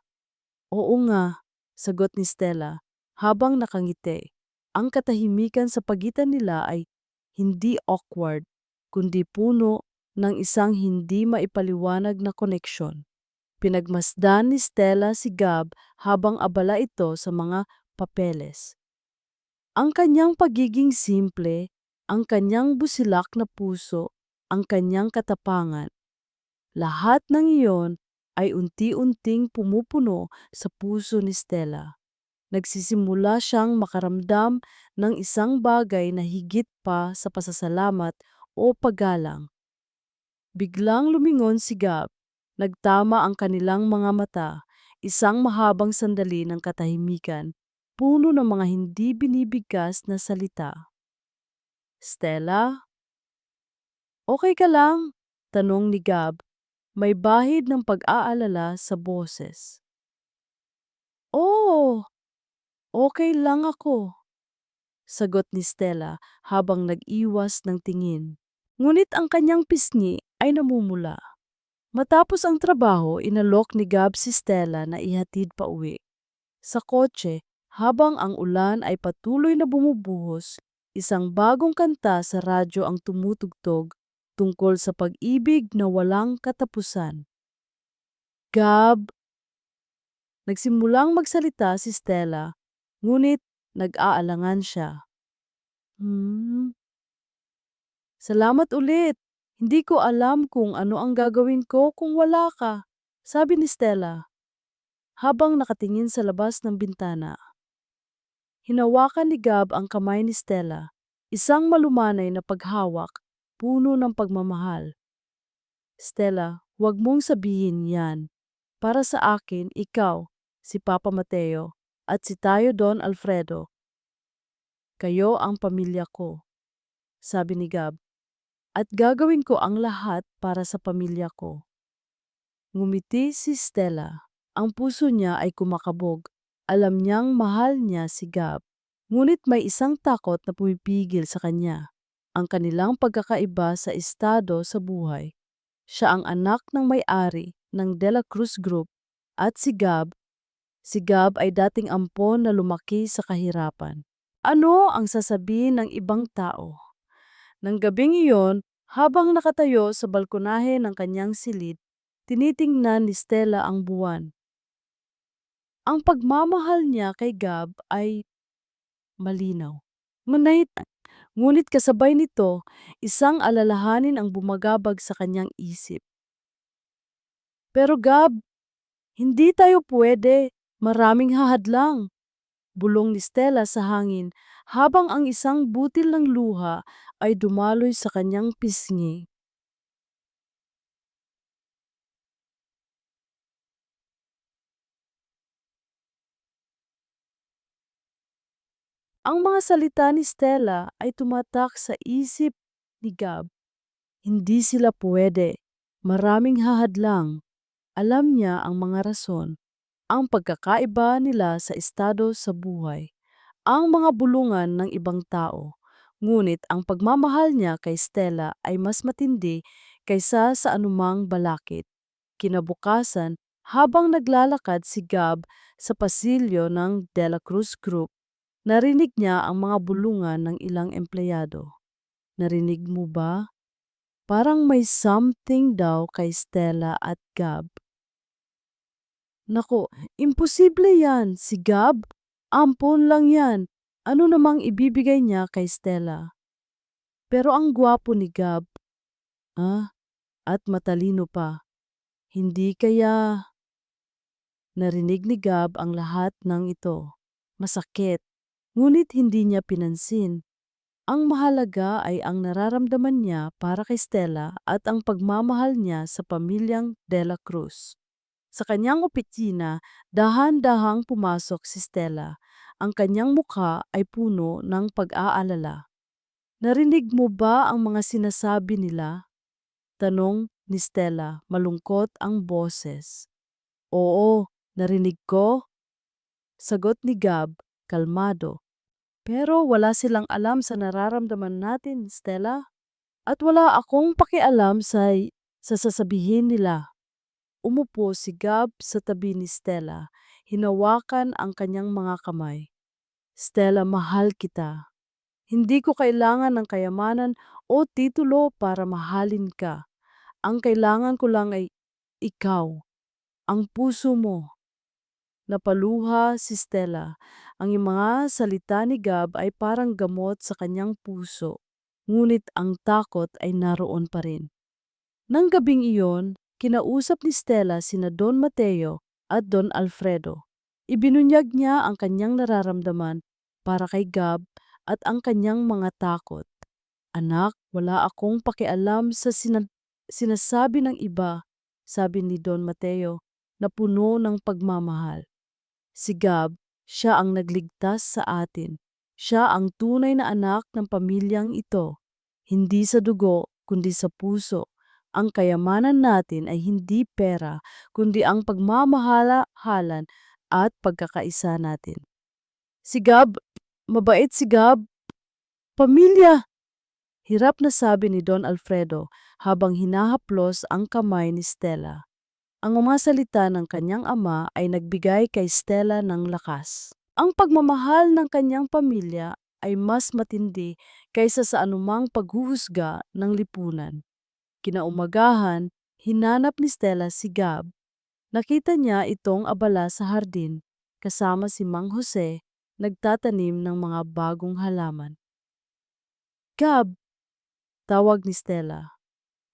Oo nga, sagot ni Stella habang nakangiti. Ang katahimikan sa pagitan nila ay hindi awkward, kundi puno ng isang hindi maipaliwanag na koneksyon. Pinagmasdan ni Stella si Gab habang abala ito sa mga papeles. Ang kanyang pagiging simple, ang kanyang busilak na puso, ang kanyang katapangan, lahat ng iyon ay unti-unting pumupuno sa puso ni Stella. Nagsisimula siyang makaramdam ng isang bagay na higit pa sa pasasalamat o paggalang. Biglang lumingon si Gab. Nagtama ang kanilang mga mata, isang mahabang sandali ng katahimikan, puno ng mga hindi binibigkas na salita. Stella, okay ka lang? Tanong ni Gab, may bahid ng pag-aalala sa boses. Oo, okay lang ako, sagot ni Stella habang nag-iwas ng tingin. Ngunit ang kanyang pisngi ay namumula. Matapos ang trabaho, inalok ni Gab si Stella na ihatid pa uwi. Sa kotse, habang ang ulan ay patuloy na bumubuhos, isang bagong kanta sa radyo ang tumutugtog tungkol sa pag-ibig na walang katapusan. Gab, nagsimulang magsalita si Stella, ngunit nag-aalangan siya. Hmm, salamat ulit. Hindi ko alam kung ano ang gagawin ko kung wala ka, sabi ni Stella habang nakatingin sa labas ng bintana. Hinawakan ni Gab ang kamay ni Stella, isang malumanay na paghawak, puno ng pagmamahal. Stella, huwag mong sabihin yan. Para sa akin, ikaw, si Papa Mateo, at si Tayo Don Alfredo, kayo ang pamilya ko, sabi ni Gab. At gagawin ko ang lahat para sa pamilya ko. Ngumiti si Stella. Ang puso niya ay kumakabog. Alam niyang mahal niya si Gab. Ngunit may isang takot na pumipigil sa kanya. Ang kanilang pagkakaiba sa estado sa buhay. Siya ang anak ng may-ari ng De La Cruz Group at si Gab ay dating ampon na lumaki sa kahirapan. Ano ang sasabihin ng ibang tao? Nang gabing iyon, habang nakatayo sa balkonahe ng kanyang silid, tinitingnan ni Stella ang buwan. Ang pagmamahal niya kay Gab ay malinaw. Ngunit, ngunit kasabay nito, isang alalahanin ang bumagabag sa kanyang isip. Pero Gab, hindi tayo pwede. Maraming hahadlang. Bulong ni Stella sa hangin habang ang isang butil ng luha ay dumaloy sa kanyang pisngi. Ang mga salita ni Stella ay tumatak sa isip ni Gab. Hindi sila pwede. Maraming hahadlang. Alam niya ang mga rason, ang pagkakaiba nila sa estado sa buhay, ang mga bulungan ng ibang tao. Ngunit ang pagmamahal niya kay Stella ay mas matindi kaysa sa anumang balakid. Kinabukasan, habang naglalakad si Gab sa pasilyo ng De La Cruz Group, narinig niya ang mga bulungan ng ilang empleyado. Narinig mo ba? Parang may something daw kay Stella at Gab. Naku, imposible yan. Si Gab? Ampon lang yan. Ano namang ibibigay niya kay Stella? Pero ang gwapo ni Gab, ah, at matalino pa. Hindi kaya narinig ni Gab ang lahat ng ito. Masakit, ngunit hindi niya pinansin. Ang mahalaga ay ang nararamdaman niya para kay Stella at ang pagmamahal niya sa pamilyang De La Cruz. Sa kanyang opisina, dahan-dahang pumasok si Stella. Ang kanyang mukha ay puno ng pag-aalala. Narinig mo ba ang mga sinasabi nila? Tanong ni Stella, malungkot ang boses. Oo, narinig ko, sagot ni Gab, kalmado. Pero wala silang alam sa nararamdaman natin, Stella. At wala akong pakialam sa sasabihin nila. Umupo si Gab sa tabi ni Stella. hinawakan ang kanyang mga kamay. Stella, mahal kita. Hindi ko kailangan ng kayamanan o titulo para mahalin ka. Ang kailangan ko lang ay ikaw, ang puso mo. Napaluha si Stella. Ang mga salita ni Gab ay parang gamot sa kanyang puso. Ngunit ang takot ay naroon pa rin. Nang gabing iyon, kinausap ni Stella sina Don Mateo at Don Alfredo. Ibinunyag niya ang kanyang nararamdaman para kay Gab at ang kanyang mga takot. Anak, wala akong pakialam sa sinasabi ng iba, sabi ni Don Mateo na puno ng pagmamahal. Si Gab, siya ang nagligtas sa atin. Siya ang tunay na anak ng pamilyang ito. Hindi sa dugo, kundi sa puso. Ang kayamanan natin ay hindi pera, kundi ang pagmamahalan at pagkakaisa natin. Si Gab, mabait si Gab. Pamilya! Hirap na sabi ni Don Alfredo habang hinahaplos ang kamay ni Stella. Ang mga salita ng kanyang ama ay nagbigay kay Stella ng lakas. Ang pagmamahal ng kanyang pamilya ay mas matindi kaysa sa anumang paghuhusga ng lipunan. Kinaumagahan, hinanap ni Stella si Gab. Nakita niya itong abala sa hardin kasama si Mang Jose, nagtatanim ng mga bagong halaman. Gab, tawag ni Stella.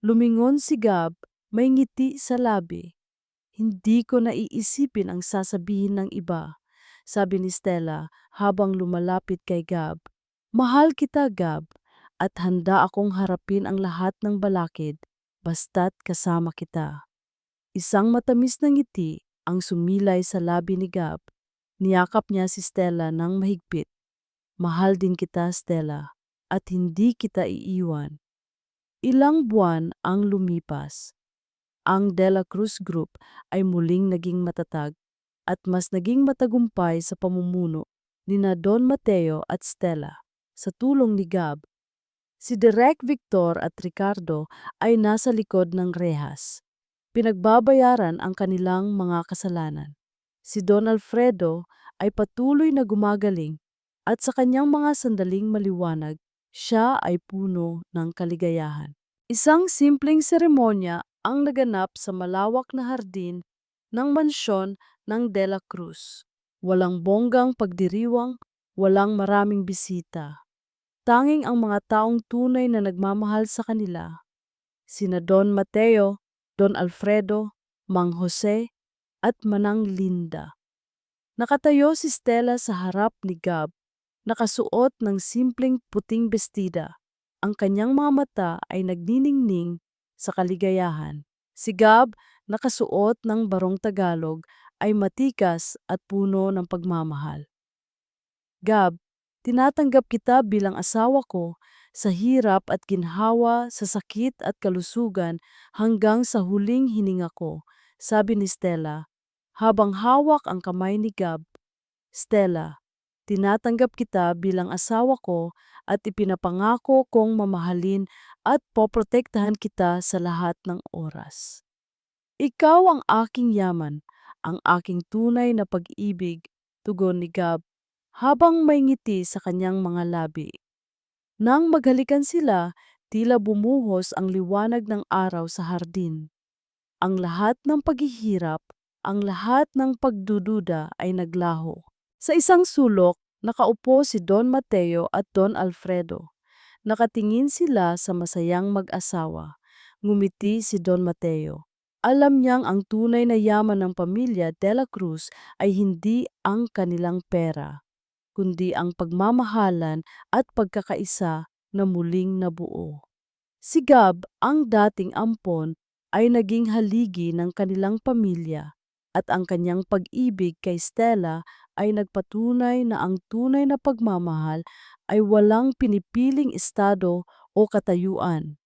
Lumingon si Gab, may ngiti sa labi. Hindi ko naiisipin ang sasabihin ng iba, sabi ni Stella habang lumalapit kay Gab. Mahal kita, Gab, at handa akong harapin ang lahat ng balakid, basta't kasama kita. Isang matamis na ngiti ang sumilay sa labi ni Gab. Niyakap niya si Stella ng mahigpit. Mahal din kita, Stella, at hindi kita iiwan. Ilang buwan ang lumipas. Ang De La Cruz Group ay muling naging matatag at mas naging matagumpay sa pamumuno ni na Don Mateo at Stella. Sa tulong ni Gab, si Direk Victor at Ricardo ay nasa likod ng rehas. Pinagbabayaran ang kanilang mga kasalanan. Si Don Alfredo ay patuloy na gumagaling at sa kanyang mga sandaling maliwanag, siya ay puno ng kaligayahan. Isang simpleng seremonya ang naganap sa malawak na hardin ng mansyon ng De La Cruz. Walang bonggang pagdiriwang, walang maraming bisita. Tanging ang mga taong tunay na nagmamahal sa kanila. Sina Don Mateo, Don Alfredo, Mang Jose, at Manang Linda. Nakatayo si Stella sa harap ni Gab, nakasuot ng simpleng puting bestida. Ang kanyang mga mata ay nagniningning sa kaligayahan. Si Gab, nakasuot ng barong Tagalog, ay matikas at puno ng pagmamahal. Gab, tinatanggap kita bilang asawa ko sa hirap at ginhawa, sa sakit at kalusugan hanggang sa huling hininga ko, sabi ni Stella, habang hawak ang kamay ni Gab. Stella, tinatanggap kita bilang asawa ko at ipinapangako kong mamahalin at poprotektahan kita sa lahat ng oras. Ikaw ang aking yaman, ang aking tunay na pag-ibig, tugon ni Gab, habang may ngiti sa kanyang mga labi. Nang maghalikan sila, tila bumuhos ang liwanag ng araw sa hardin. Ang lahat ng paghihirap, ang lahat ng pagdududa ay naglaho. Sa isang sulok, nakaupo si Don Mateo at Don Alfredo. Nakatingin sila sa masayang mag-asawa. Ngumiti si Don Mateo. Alam niyang ang tunay na yaman ng pamilya De La Cruz ay hindi ang kanilang pera, kundi ang pagmamahalan at pagkakaisa na muling nabuo. Si Gab, ang dating ampon, ay naging haligi ng kanilang pamilya at ang kanyang pag-ibig kay Stella ay nagpatunay na ang tunay na pagmamahal ay walang pinipiling estado o katayuan.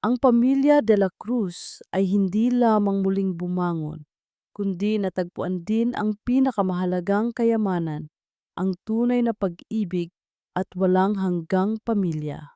Ang pamilya De La Cruz ay hindi lamang muling bumangon, kundi natagpuan din ang pinakamahalagang kayamanan, ang tunay na pag-ibig at walang hanggang pamilya.